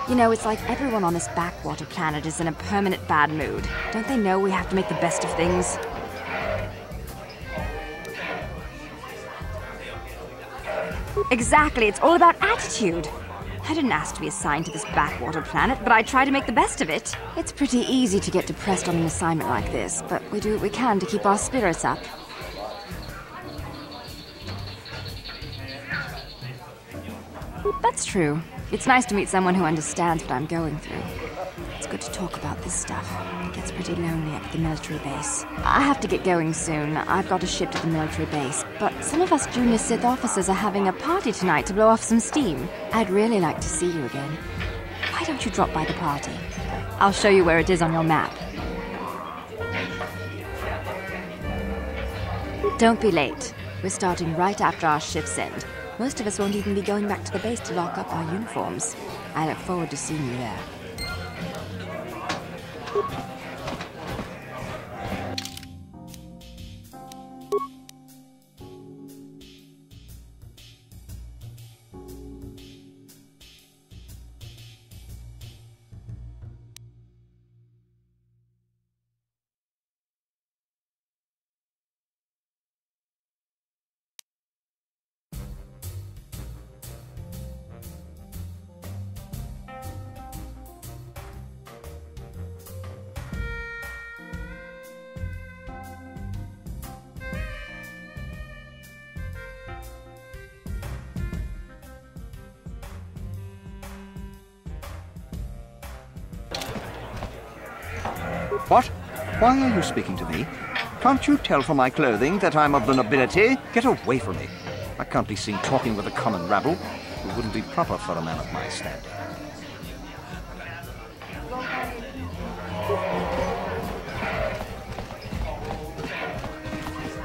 You know, it's like everyone on this backwater planet is in a permanent bad mood. Don't they know we have to make the best of things? Exactly, it's all about attitude. I didn't ask to be assigned to this backwater planet, but I try to make the best of it. It's pretty easy to get depressed on an assignment like this, but we do what we can to keep our spirits up. That's true. It's nice to meet someone who understands what I'm going through. It's good to talk about this stuff. It gets pretty lonely up at the military base. I have to get going soon. I've got a ship to the military base, but some of us junior Sith officers are having a party tonight to blow off some steam. I'd really like to see you again. Why don't you drop by the party? I'll show you where it is on your map. Don't be late. We're starting right after our shift's end. Most of us won't even be going back to the base to lock up our uniforms. I look forward to seeing you there. What? Why are you speaking to me? Can't you tell from my clothing that I'm of the nobility? Get away from me. I can't be seen talking with a common rabble. It wouldn't be proper for a man of my standing.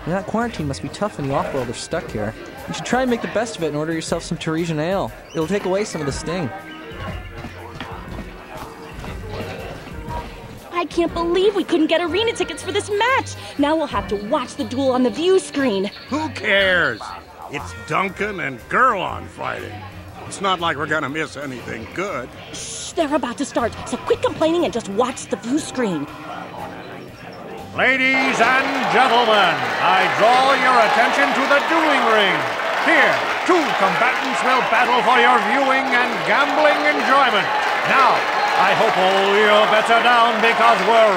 That quarantine must be tough when the off-world are stuck here. You should try and make the best of it and order yourself some Teresian ale. It'll take away some of the sting. I can't believe we couldn't get arena tickets for this match. Now we'll have to watch the duel on the view screen. Who cares? It's Duncan and Girl on Friday. It's not like we're gonna miss anything good. Shh, they're about to start, so quit complaining and just watch the view screen. Ladies and gentlemen, I draw your attention to the dueling ring. Here, two combatants will battle for your viewing and gambling enjoyment. Now, I hope all your bets are down because we're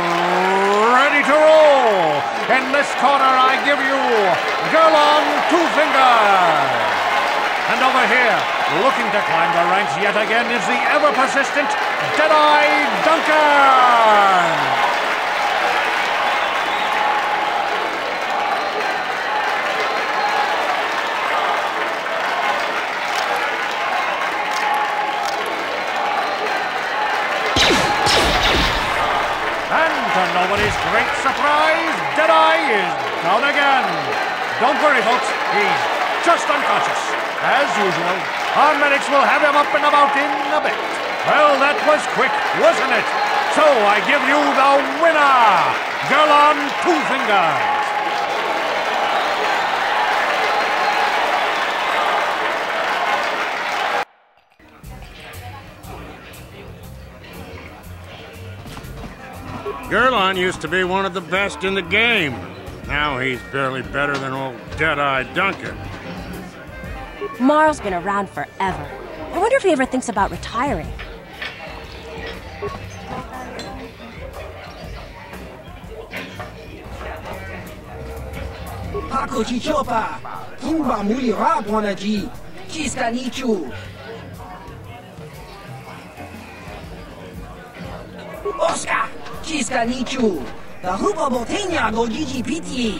ready to roll. In this corner, I give you Girl on Two Fingers. And over here, looking to climb the ranks yet again, is the ever-persistent Deadeye Duncan! To nobody's great surprise, Deadeye is down again. Don't worry, folks. He's just unconscious. As usual, our medics will have him up and about in a bit. Well, that was quick, wasn't it? So I give you the winner, Girl on Two Fingers. Gerlon used to be one of the best in the game. Now he's barely better than old Deadeye Duncan. Marl's been around forever. I wonder if he ever thinks about retiring. Hakochi Chopa, Tumba Muli Rabwanaji, Kiskanichu. Oscar! Chiska Nichu! The Hupa Botenia go GGPT!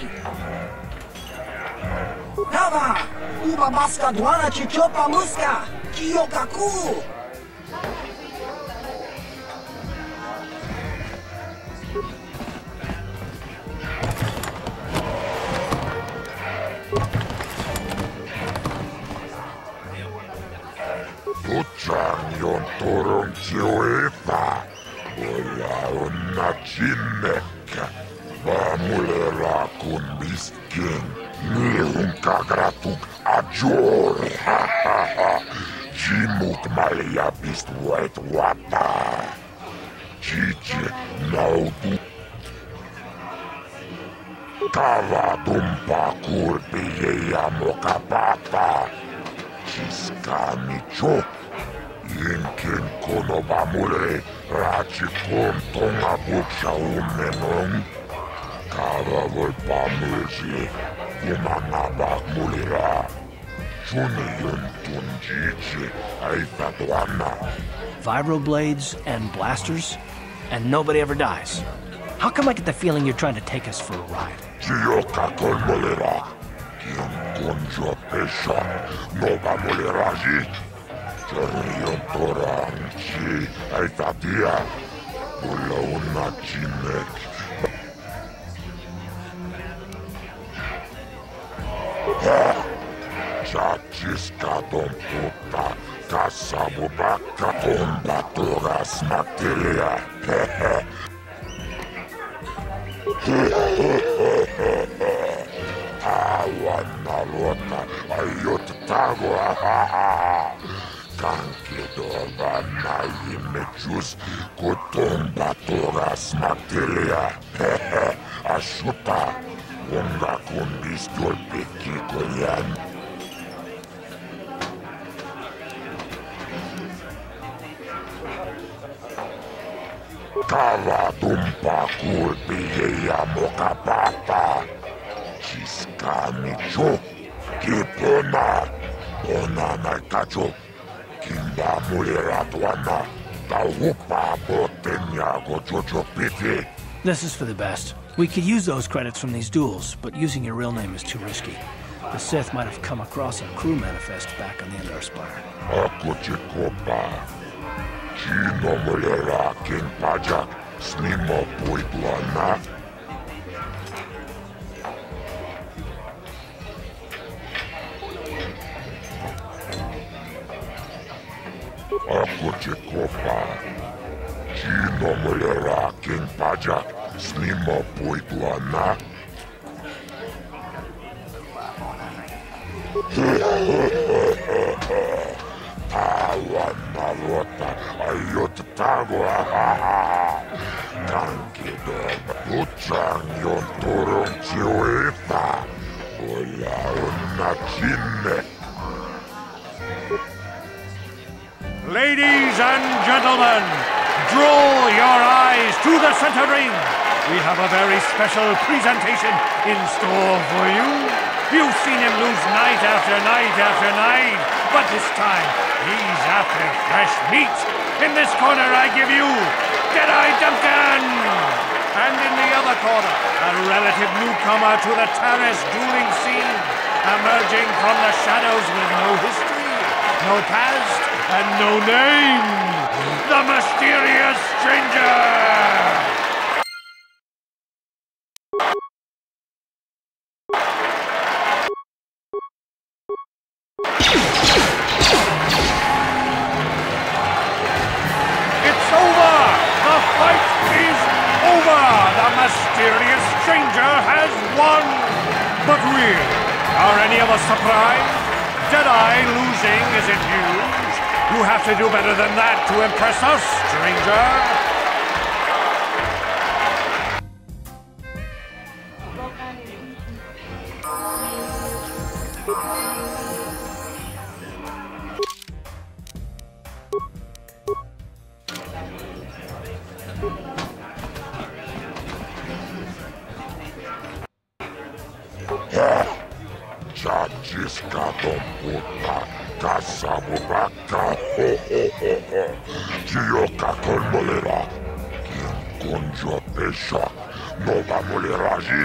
Kava! Uba Baska Dwana Chichopa Muska! Kiyokaku! Tuchan yon torong chioefa! Wala na chinek, bamulera kun biskin, nihun kagratug ajor, Jimuk malia bist wet wata, Chichi naudu, Kava dumpa kurbi yeya mokapata, Chiskani chok. Yinkin kono bamule, rachi kon tonga buksha umenong. Kava vol bamulji, kumana bak mulira. Chuni yun tunjichi, aifadwana. Vibroblades and blasters, and nobody ever dies. How come I get the feeling you're trying to take us for a ride? Chiyoka kon mulira. Kien konjo pesha, no bamulira ji. Yon toranchi, aitatia, ulauna chinek. Chachiska don puta, kasabu baka tomba toras materia. Awana rota, ayot tago, Kanke doba na imechus kutomba toras materia. Ashuta, wonga kundis dolpe kikoyan. Kava dumpa kulpi yeya mokapata. Chiskani cho, kipona, ona na kacho. Kimba mulera tuana, taupa botenya go jojo piti. This is for the best. We could use those credits from these duels, but using your real name is too risky. The Sith might have come across a crew manifest back on the Endar Spire. Akuchikopa. Chino mulera king pajak, snimo puituana. Akuchikopa. Chino mulera king pajak, snimo puituana. Awana rota, ayot tago, Kanki doba, Uchang yon turong chiwefa, Ola una chine. Ladies and gentlemen, draw your eyes to the center ring. We have a very special presentation in store for you. You've seen him lose night after night after night, but this time he's after fresh meat. In this corner, I give you Deadeye Duncan! And in the other corner, a relative newcomer to the terrace dueling scene, emerging from the shadows with no history, no past, and no name, the mysterious stranger! The mysterious stranger has won! But really, are any of us surprised? Deadeye losing isn't huge. You have to do better than that to impress us, stranger! Gioca col molera. Quien conjua pesha. No va moleragi.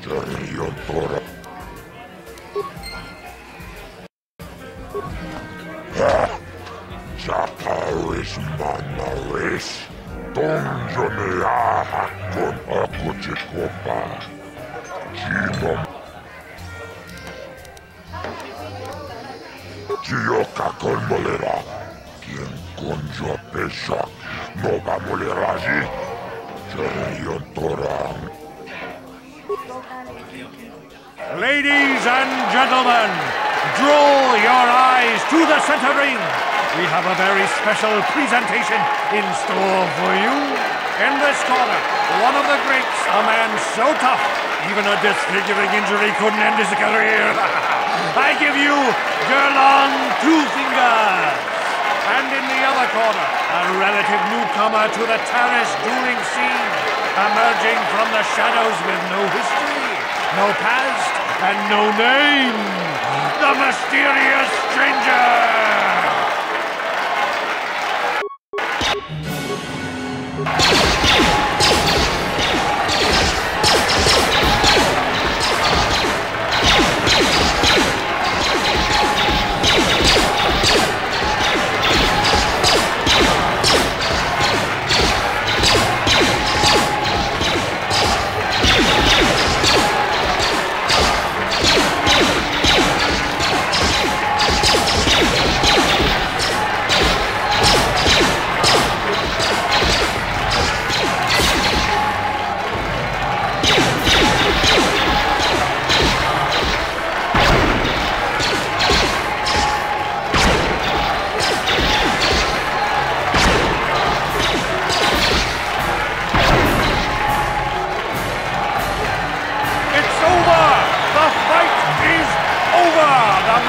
Jerion tora. Chaparis manaris. Donjonea hakon akuchikopa. Ginom. Gioca col molera. Quien conjua pesha. No va moleragi. Jerion tora. Ladies and gentlemen, draw your eyes to the center ring. We have a very special presentation in store for you. In this corner, one of the greats, a man so tough, even a disfiguring injury couldn't end his career. I give you Gerlong Two Fingers. And in the other corner, a relative newcomer to the terrace dueling scene, emerging from the shadows with no history, no past, and no name, the mysterious stranger!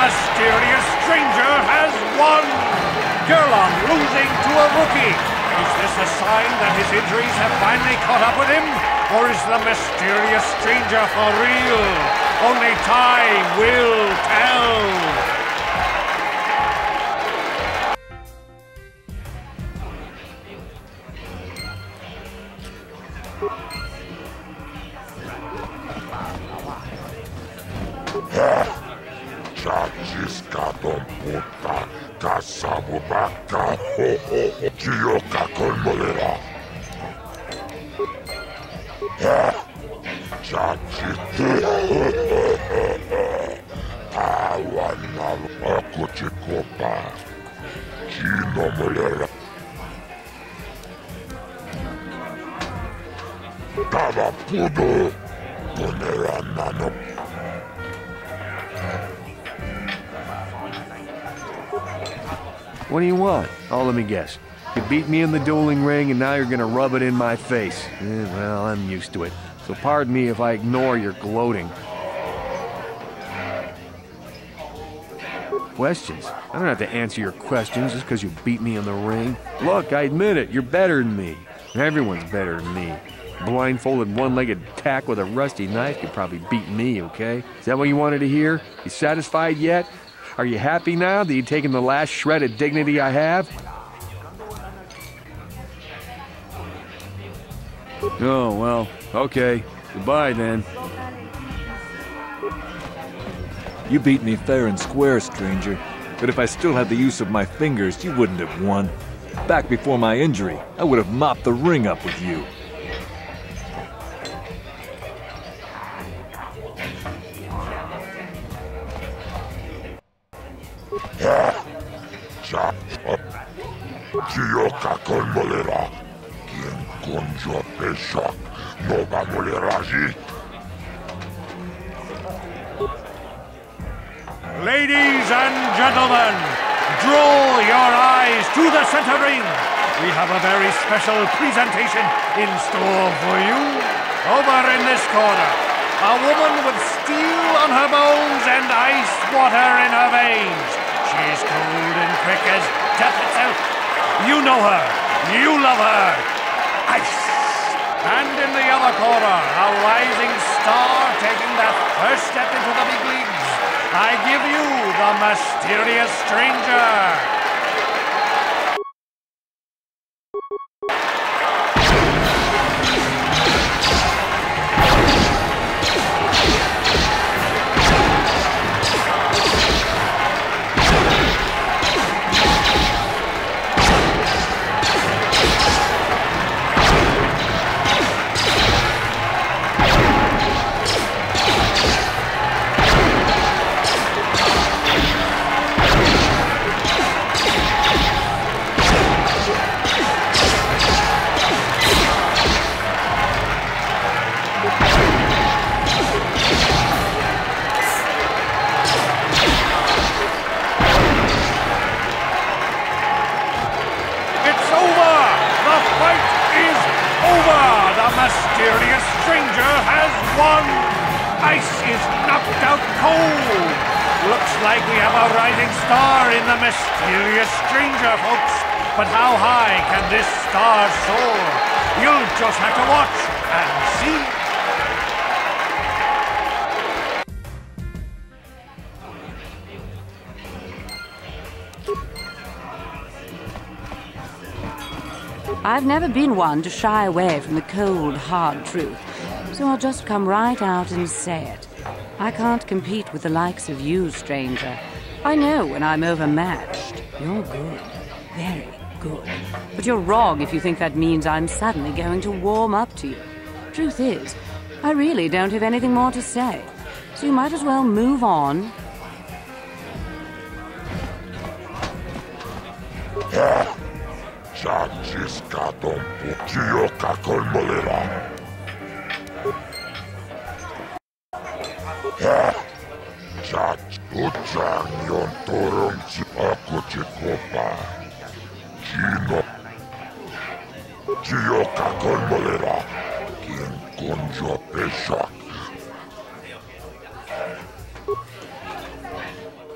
Mysterious stranger has won! Gerlong losing to a rookie. Is this a sign that his injuries have finally caught up with him? Or is the mysterious stranger for real? Only time will tell! Puta, caçabo vaca, Gioca col molera. Chachite, Tawana, Akuchikopa, Gino molera. Tava pudo, ponera nano. What do you want? Oh, let me guess. You beat me in the dueling ring and now you're gonna rub it in my face. Well, I'm used to it. So pardon me if I ignore your gloating. Questions? I don't have to answer your questions just because you beat me in the ring. Look, I admit it, you're better than me. Everyone's better than me. Blindfolded, one-legged tack with a rusty knife could probably beat me, okay? Is that what you wanted to hear? You satisfied yet? Are you happy now that you've taken the last shred of dignity I have? Oh, well, okay. Goodbye, then. You beat me fair and square, stranger. But if I still had the use of my fingers, you wouldn't have won. Back before my injury, I would have mopped the ring up with you. Chioka con molera. Quien conjo pesha no va moleraji. Ladies and gentlemen, draw your eyes to the center ring. We have a very special presentation in store for you. Over in this corner, a woman with steel on her bones and ice water in her veins. She's cold and quick as death itself. You know her. You love her. Ice. And in the other corner, a rising star taking that first step into the big leagues. I give you the mysterious stranger. Mysterious stranger has won! Ice is knocked out cold! Looks like we have a rising star in the mysterious stranger, folks. But how high can this star soar? You'll just have to watch and see. I've never been one to shy away from the cold, hard truth, so I'll just come right out and say it. I can't compete with the likes of you, stranger. I know when I'm overmatched. You're good. Very good. But you're wrong if you think that means I'm suddenly going to warm up to you. Truth is, I really don't have anything more to say, so you might as well move on. Chachiscaton Chioka con molera. Chach Uchang yon toron chiako chikopa. Chino Chioka con molera. Quien conjo peshak.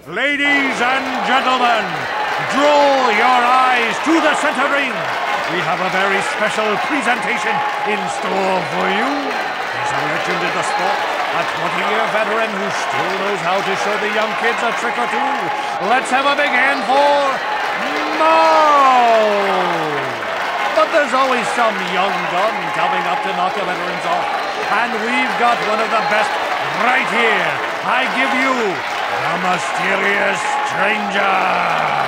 Ladies and gentlemen, draw your eyes to the center ring. We have a very special presentation in store for you. He's a legend in the sport, a 20-year veteran who still knows how to show the young kids a trick or two. Let's have a big hand for Mo! But there's always some young gun coming up to knock the veterans off. And we've got one of the best right here. I give you the mysterious stranger.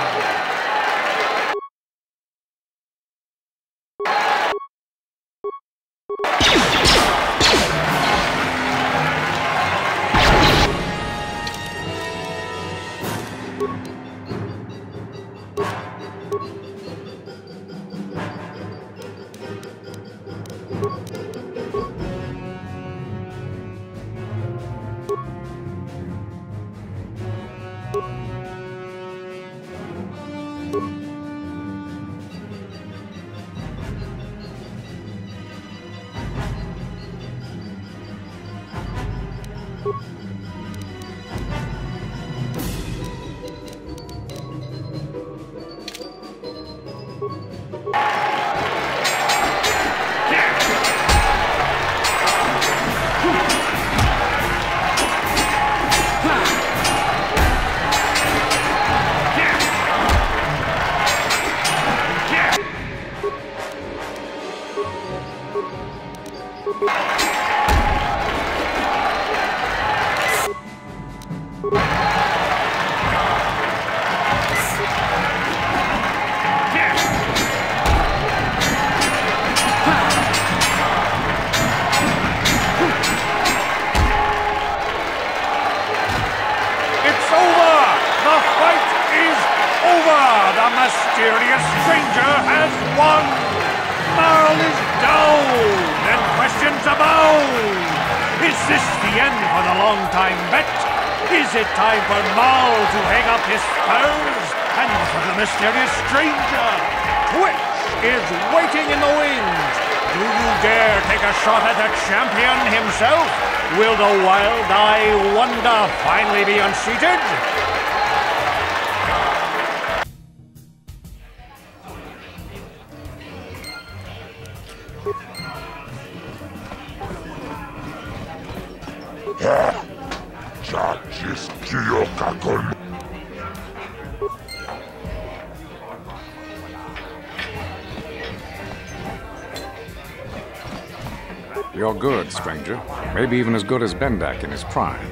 The mysterious stranger has won! Marl is down, and questions abound! Is this the end for the long-time bet? Is it time for Marl to hang up his spurs and for the mysterious stranger? Twitch is waiting in the wings! Do you dare take a shot at the champion himself? Will the wild-eye wonder finally be unseated? You're good, stranger. Maybe even as good as Bendak in his prime.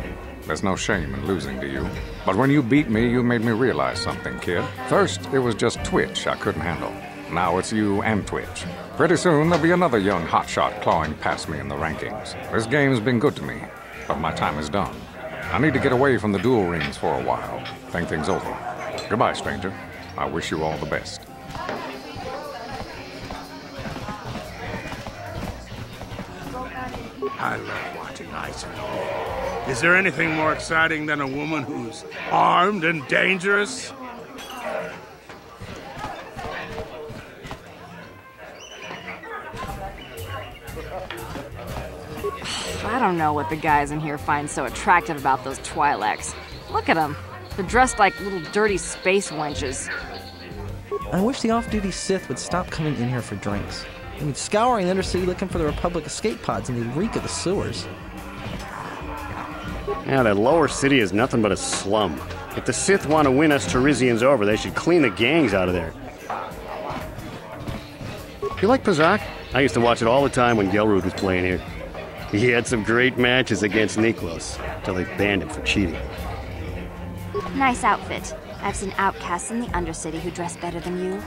There's no shame in losing to you. But when you beat me, you made me realize something, kid. First, it was just Twitch I couldn't handle. Now it's you and Twitch. Pretty soon, there'll be another young hotshot clawing past me in the rankings. This game's been good to me, but my time is done. I need to get away from the duel rings for a while. Think things over. Goodbye, stranger. I wish you all the best. I love watching ice and all. Is there anything more exciting than a woman who's armed and dangerous? I don't know what the guys in here find so attractive about those Twi'leks. Look at them. They're dressed like little dirty space wenches. I wish the off-duty Sith would stop coming in here for drinks. I mean, scouring the Undercity looking for the Republic escape pods, and they reek of the sewers. Yeah, that lower city is nothing but a slum. If the Sith want to win us Terizians over, they should clean the gangs out of there. You like Pazak? I used to watch it all the time when Gelrud was playing here. He had some great matches against Niklos, till they banned him for cheating. Nice outfit. I've seen outcasts in the Undercity who dress better than you.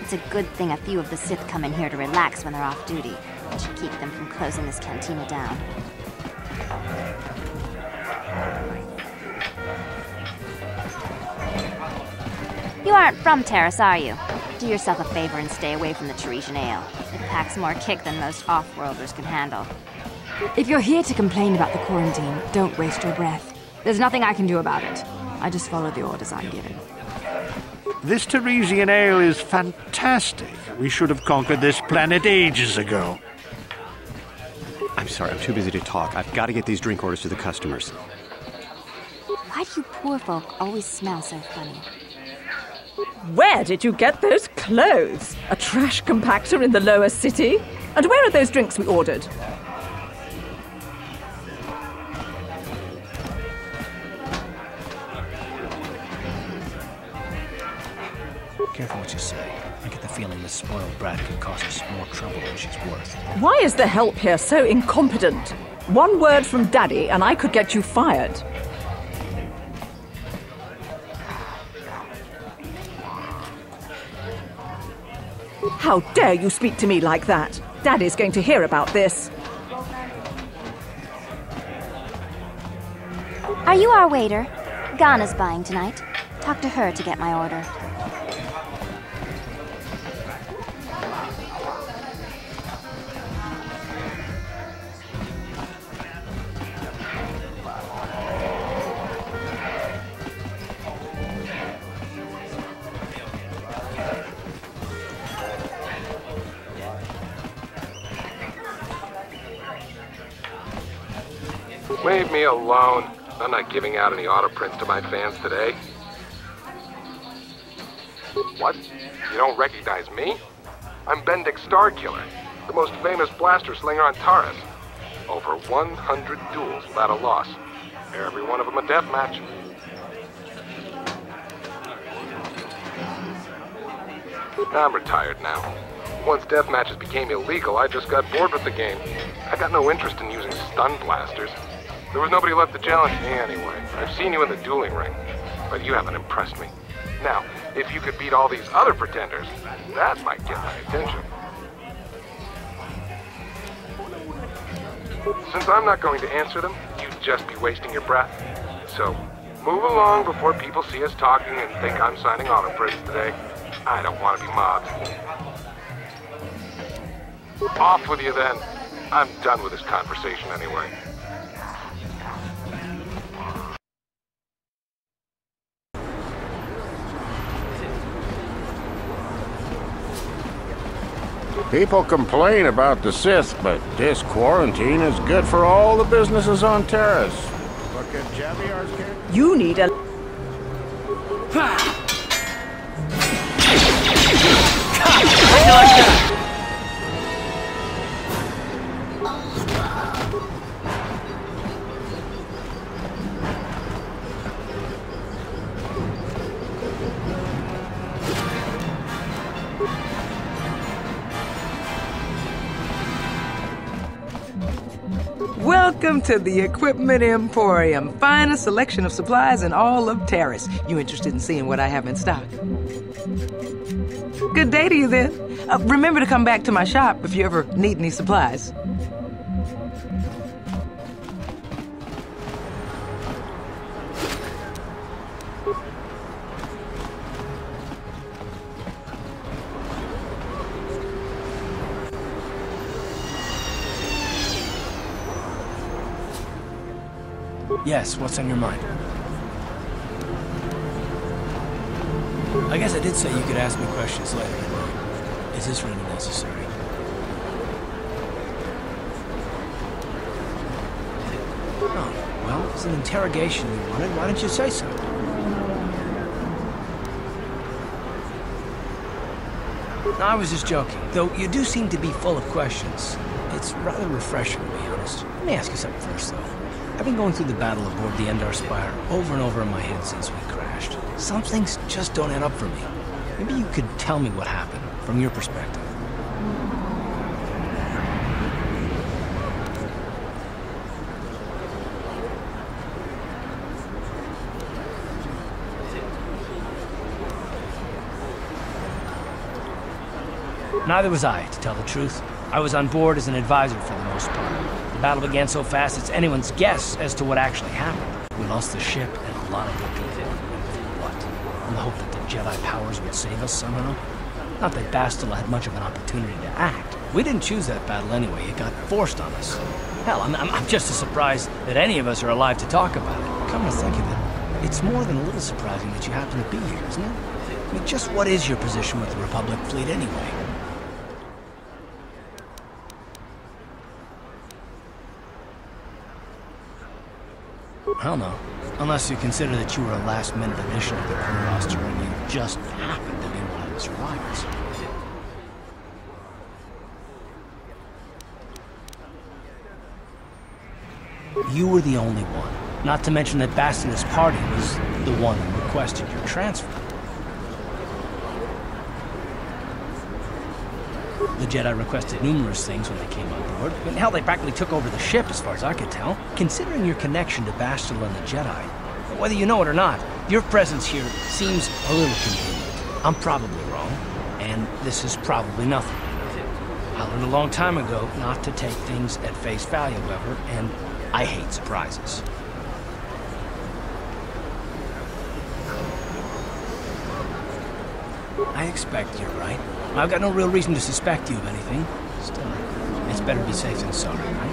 It's a good thing a few of the Sith come in here to relax when they're off duty. It should keep them from closing this cantina down. You aren't from Terrace, are you? Do yourself a favor and stay away from the Teresian ale. It packs more kick than most off-worlders can handle. If you're here to complain about the quarantine, don't waste your breath. There's nothing I can do about it. I just follow the orders I'm given. This Teresian ale is fantastic. We should have conquered this planet ages ago. I'm sorry, I'm too busy to talk. I've got to get these drink orders to the customers. Why do you poor folk always smell so funny? Where did you get those clothes? A trash compactor in the lower city? And where are those drinks we ordered? Careful what you say. I get the feeling this spoiled brat could cause us more trouble than she's worth. Why is the help here so incompetent? One word from Daddy and I could get you fired. How dare you speak to me like that? Daddy's going to hear about this. Are you our waiter? Ghana's buying tonight. Talk to her to get my order. Leave me alone. I'm not giving out any auto prints to my fans today. What? You don't recognize me? I'm Bendik Starkiller, the most famous blaster slinger on Taurus. Over 100 duels without a loss. Every one of them a deathmatch. I'm retired now. Once death matches became illegal, I just got bored with the game. I got no interest in using stun blasters. There was nobody left to challenge me anyway. I've seen you in the dueling ring, but you haven't impressed me. Now, if you could beat all these other pretenders, that might get my attention. Since I'm not going to answer them, you'd just be wasting your breath. So, move along before people see us talking and think I'm signing autoprints today. I don't want to be mobbed. Off with you then. I'm done with this conversation anyway. People complain about the Sith, but this quarantine is good for all the businesses on Terrace. Look at Javier's kid. You need a... Welcome to the Equipment Emporium. Finest selection of supplies in all of Terrace. You interested in seeing what I have in stock? Good day to you then. Remember to come back to my shop if you ever need any supplies. Yes, what's on your mind? I guess I did say you could ask me questions later. Is this really necessary? Oh, well, it's an interrogation you wanted. Why didn't you say so? No, I was just joking. Though you do seem to be full of questions. It's rather refreshing, to be honest. Let me ask you something first, though. I've been going through the battle aboard the Endar Spire over and over in my head since we crashed. Some things just don't add up for me. Maybe you could tell me what happened, from your perspective. Neither was I, to tell the truth. I was on board as an advisor for the most part. The battle began so fast it's anyone's guess as to what actually happened. We lost the ship and a lot of good people. What? In the hope that the Jedi powers would save us somehow? Not that Bastila had much of an opportunity to act. We didn't choose that battle anyway. It got forced on us. Hell, I'm just as surprised that any of us are alive to talk about it. Come to think of it, it's more than a little surprising that you happen to be here, isn't it? I mean, just what is your position with the Republic fleet anyway? Hell no. Unless you consider that you were a last-minute addition to the crew roster and you just happened to be one of the survivors. You were the only one. Not to mention that Bastila's party was the one who requested your transfer. The Jedi requested numerous things when they came on board. I mean, hell, they practically took over the ship, as far as I could tell. Considering your connection to Bastila and the Jedi, whether you know it or not, your presence here seems a little convenient. I'm probably wrong, and this is probably nothing. I learned a long time ago not to take things at face value, however, and I hate surprises. I expect you're right. I've got no real reason to suspect you of anything. Still, it's better to be safe than sorry, right?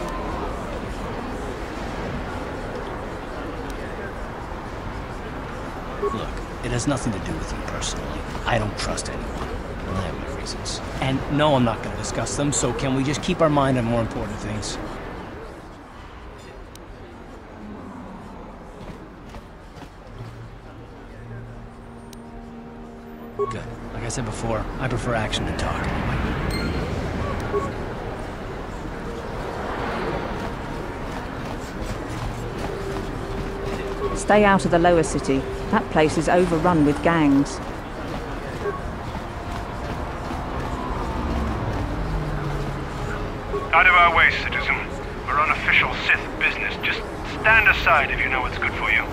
Look, it has nothing to do with you personally. I don't trust anyone. And I have my reasons. And no, I'm not going to discuss them, so can we just keep our mind on more important things? Good. Like I said before, I prefer action to talk anyway. Stay out of the lower city. That place is overrun with gangs. Out of our way, citizen. We're on official Sith business. Just stand aside if you know what's good for you.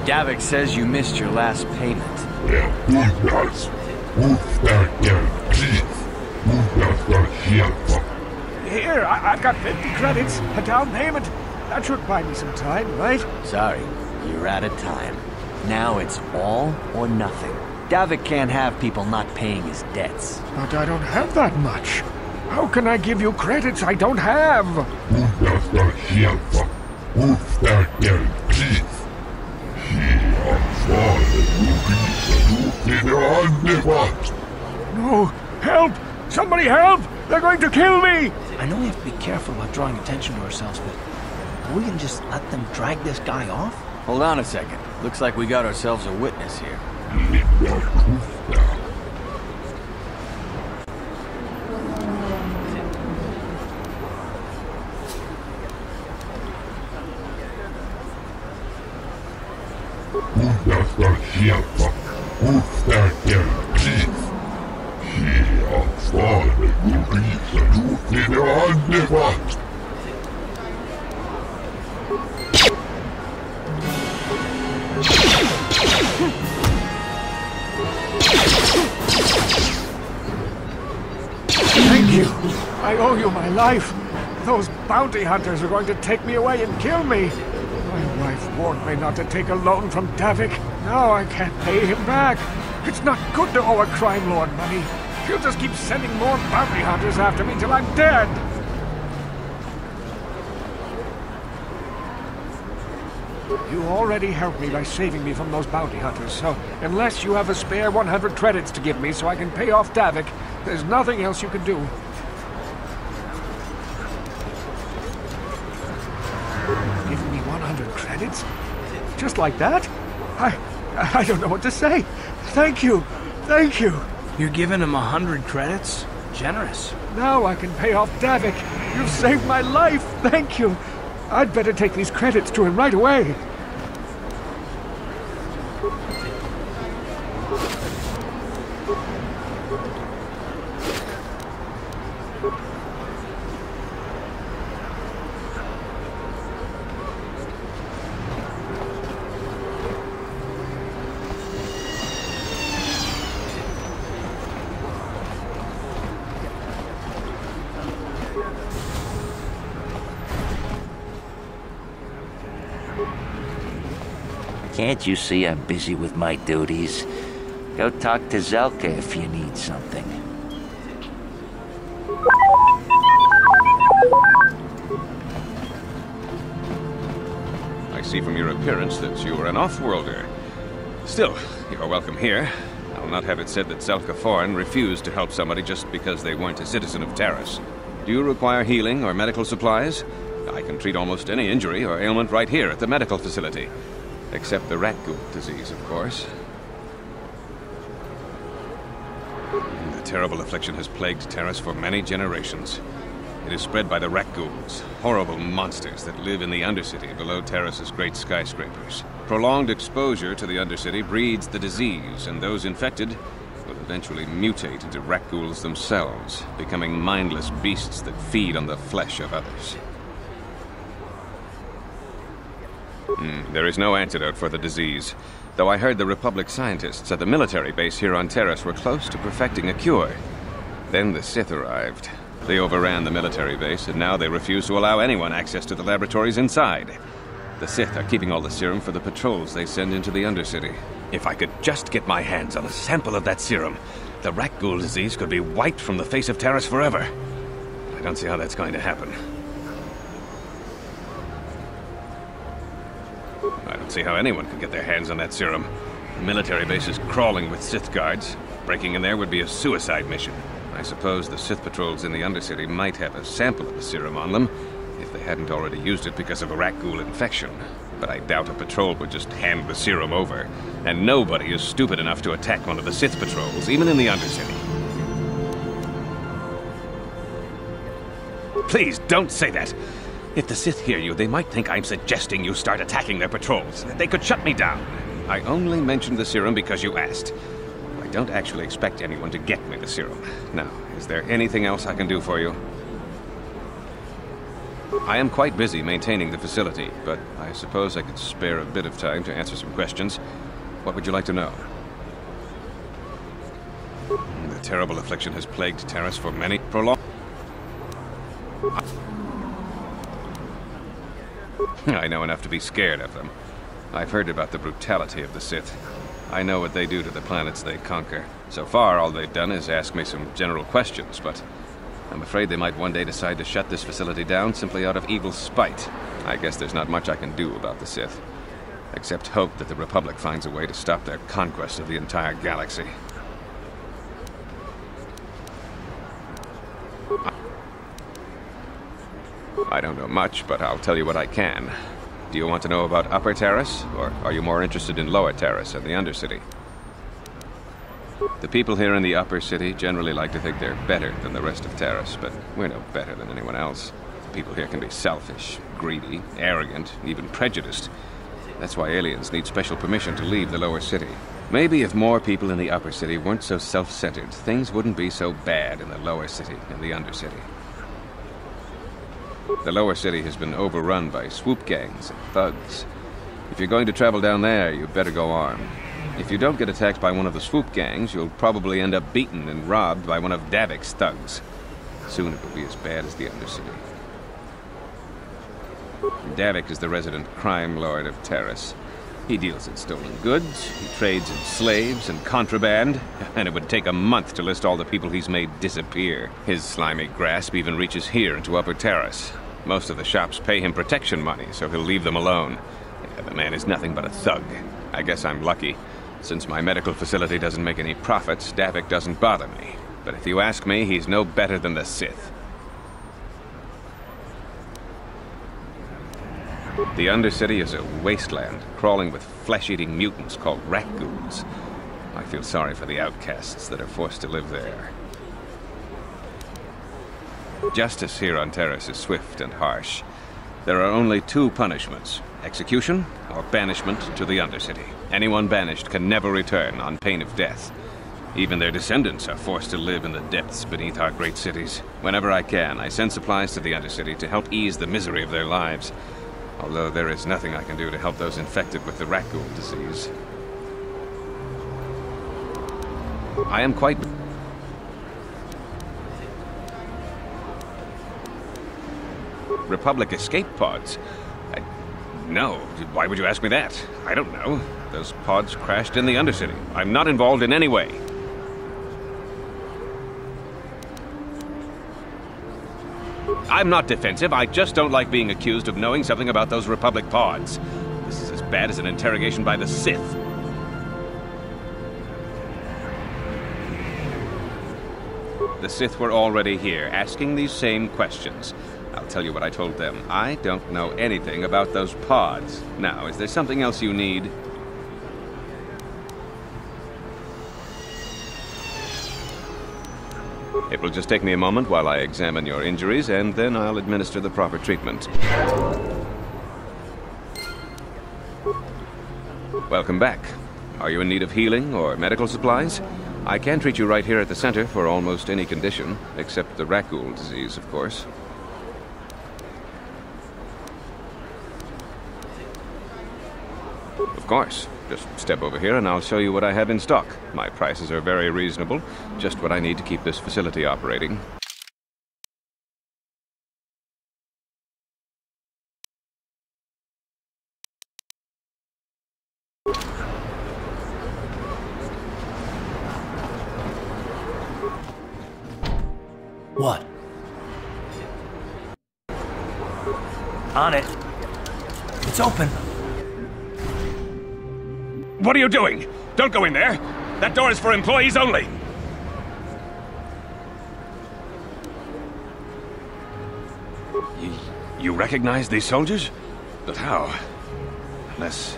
Davik says you missed your last payment. Here, I've got 50 credits, a down payment. That should buy me some time, right? Sorry, you're out of time. Now it's all or nothing. Davik can't have people not paying his debts. But I don't have that much. How can I give you credits I don't have? No! Help! Somebody help! They're going to kill me! I know we have to be careful about drawing attention to ourselves, but are we gonna just let them drag this guy off? Hold on a second. Looks like we got ourselves a witness here. Thank you. I owe you my life. Those bounty hunters are going to take me away and kill me. My wife warned me not to take a loan from Davik. Now I can't pay him back. It's not good to owe a crime lord money. He'll just keep sending more bounty hunters after me till I'm dead. You already helped me by saving me from those bounty hunters, so unless you have a spare 100 credits to give me so I can pay off Davik, there's nothing else you can do. Give me 100 credits? Just like that? I don't know what to say. Thank you. Thank you. You're giving him 100 credits? Generous. Now I can pay off Davik. You've saved my life. Thank you. I'd better take these credits to him right away. Can't you see I'm busy with my duties? Go talk to Zelka if you need something. I see from your appearance that you are an off-worlder. Still, you are welcome here. I'll not have it said that Zelka Foreign refused to help somebody just because they weren't a citizen of Taris. Do you require healing or medical supplies? I can treat almost any injury or ailment right here at the medical facility. Except the rat ghoul disease, of course. The terrible affliction has plagued Taris for many generations. It is spread by the rat ghouls, horrible monsters that live in the Undercity below Taris's great skyscrapers. Prolonged exposure to the Undercity breeds the disease, and those infected will eventually mutate into rat ghouls themselves, becoming mindless beasts that feed on the flesh of others. There is no antidote for the disease, though I heard the Republic scientists at the military base here on Taris were close to perfecting a cure. Then the Sith arrived. They overran the military base, and now they refuse to allow anyone access to the laboratories inside. The Sith are keeping all the serum for the patrols they send into the Undercity. If I could just get my hands on a sample of that serum, the rat ghoul disease could be wiped from the face of Taris forever. I don't see how that's going to happen. I don't see how anyone could get their hands on that serum. The military base is crawling with Sith guards. Breaking in there would be a suicide mission. I suppose the Sith patrols in the Undercity might have a sample of the serum on them, if they hadn't already used it because of a rat ghoul infection. But I doubt a patrol would just hand the serum over. And nobody is stupid enough to attack one of the Sith patrols, even in the Undercity. Please, don't say that. If the Sith hear you, they might think I'm suggesting you start attacking their patrols. They could shut me down. I only mentioned the serum because you asked. I don't actually expect anyone to get me the serum. Now, is there anything else I can do for you? I am quite busy maintaining the facility, but I suppose I could spare a bit of time to answer some questions. What would you like to know? The terrible affliction has plagued Taris for many prolonged... I know enough to be scared of them. I've heard about the brutality of the Sith. I know what they do to the planets they conquer. So far, all they've done is ask me some general questions, but I'm afraid they might one day decide to shut this facility down simply out of evil spite. I guess there's not much I can do about the Sith, except hope that the Republic finds a way to stop their conquest of the entire galaxy. I don't know much, but I'll tell you what I can. Do you want to know about Upper Taris, or are you more interested in Lower Taris and the Undercity? The people here in the Upper City generally like to think they're better than the rest of Taris, but we're no better than anyone else. The people here can be selfish, greedy, arrogant, even prejudiced. That's why aliens need special permission to leave the Lower City. Maybe if more people in the Upper City weren't so self-centered, things wouldn't be so bad in the Lower City and the Undercity. The Lower City has been overrun by swoop gangs and thugs. If you're going to travel down there, you better go armed. If you don't get attacked by one of the swoop gangs, you'll probably end up beaten and robbed by one of Davik's thugs. Soon it will be as bad as the Undercity. Davik is the resident crime lord of Taris. He deals in stolen goods, he trades in slaves and contraband, and it would take a month to list all the people he's made disappear. His slimy grasp even reaches here into Upper Taris. Most of the shops pay him protection money, so he'll leave them alone. The man is nothing but a thug. I guess I'm lucky. Since my medical facility doesn't make any profits, Davik doesn't bother me. But if you ask me, he's no better than the Sith. The Undercity is a wasteland, crawling with flesh-eating mutants called rat-ghouls. I feel sorry for the outcasts that are forced to live there. Justice here on Taris is swift and harsh. There are only two punishments: execution or banishment to the Undercity. Anyone banished can never return on pain of death. Even their descendants are forced to live in the depths beneath our great cities. Whenever I can, I send supplies to the Undercity to help ease the misery of their lives. Although there is nothing I can do to help those infected with the rat-ghoul disease. I am quite... Republic escape pods? No. Why would you ask me that? I don't know. Those pods crashed in the Undercity. I'm not involved in any way. I'm not defensive. I just don't like being accused of knowing something about those Republic pods. This is as bad as an interrogation by the Sith. The Sith were already here, asking these same questions. I'll tell you what I told them. I don't know anything about those pods. Now, is there something else you need? It will just take me a moment while I examine your injuries, and then I'll administer the proper treatment. Welcome back. Are you in need of healing or medical supplies? I can treat you right here at the center for almost any condition, except the rat-ghoul disease, of course. Of course. Just step over here and I'll show you what I have in stock. My prices are very reasonable, just what I need to keep this facility operating. What? On it. It's open. What are you doing? Don't go in there! That door is for employees only! You recognize these soldiers? But how? Unless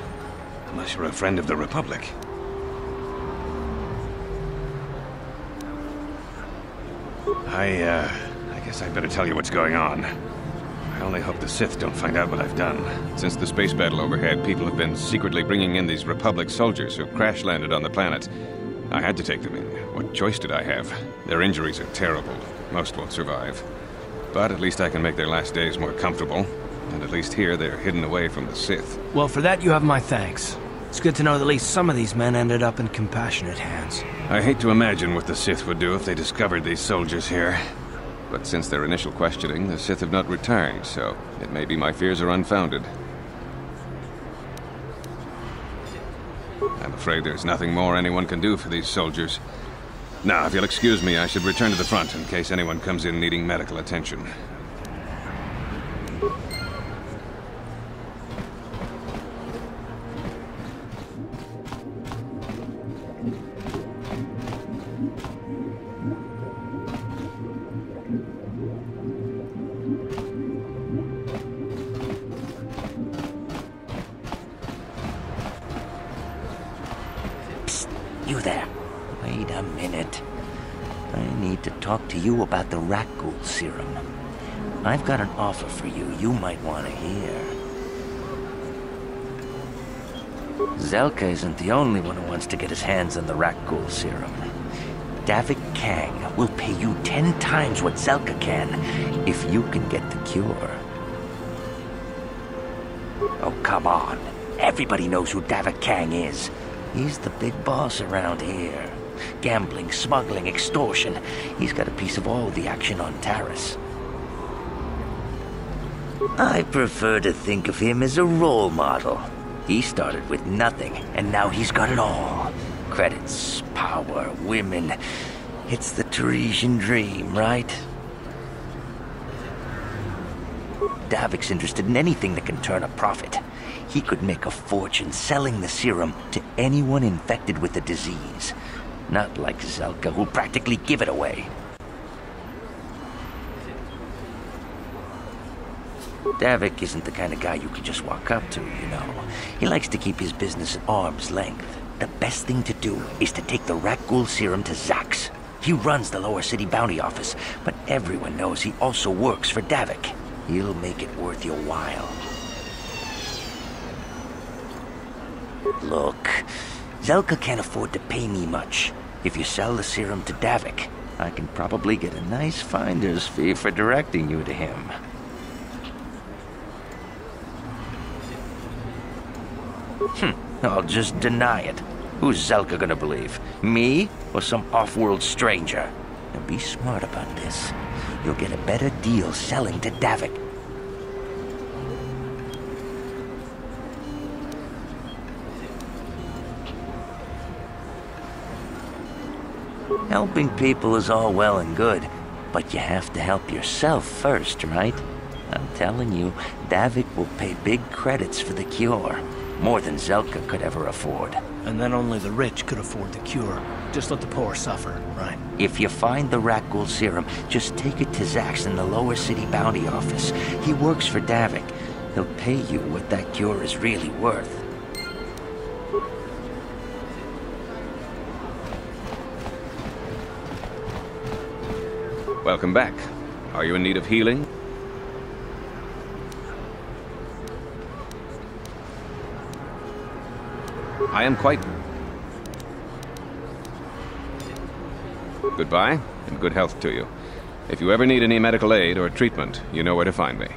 you're a friend of the Republic. I guess I'd better tell you what's going on. I only hope the Sith don't find out what I've done. Since the space battle overhead, people have been secretly bringing in these Republic soldiers who crash-landed on the planet. I had to take them in. What choice did I have? Their injuries are terrible. Most won't survive. But at least I can make their last days more comfortable. And at least here they're hidden away from the Sith. Well, for that you have my thanks. It's good to know that at least some of these men ended up in compassionate hands. I hate to imagine what the Sith would do if they discovered these soldiers here. But since their initial questioning, the Sith have not returned, so it may be my fears are unfounded. I'm afraid there's nothing more anyone can do for these soldiers. Now, if you'll excuse me, I should return to the front in case anyone comes in needing medical attention. You there. Wait a minute. I need to talk to you about the Rakghoul serum. I've got an offer for you might want to hear. Zelka isn't the only one who wants to get his hands on the Rakghoul serum. Davik Kang will pay you 10 times what Zelka can if you can get the cure. Oh, come on. Everybody knows who Davik Kang is. He's the big boss around here. Gambling, smuggling, extortion. He's got a piece of all the action on Taris. I prefer to think of him as a role model. He started with nothing, and now he's got it all. Credits, power, women. It's the Tarisian dream, right? Davik's interested in anything that can turn a profit. He could make a fortune selling the serum to anyone infected with the disease. Not like Zelka, who'll practically give it away. Davik isn't the kind of guy you could just walk up to, you know. He likes to keep his business at arm's length. The best thing to do is to take the Rakghoul serum to Zax. He runs the Lower City Bounty Office, but everyone knows he also works for Davik. He'll make it worth your while. Look, Zelka can't afford to pay me much. If you sell the serum to Davik, I can probably get a nice finder's fee for directing you to him. I'll just deny it. Who's Zelka gonna believe? Me or some off-world stranger? Now be smart about this. You'll get a better deal selling to Davik. Helping people is all well and good, but you have to help yourself first, right? I'm telling you, Davik will pay big credits for the cure. More than Zelka could ever afford. And then only the rich could afford the cure. Just let the poor suffer, right? If you find the Rakghoul serum, just take it to Zax in the Lower City Bounty Office. He works for Davik. He'll pay you what that cure is really worth. Welcome back. Are you in need of healing? I am quite... Goodbye, and good health to you. If you ever need any medical aid or treatment, you know where to find me.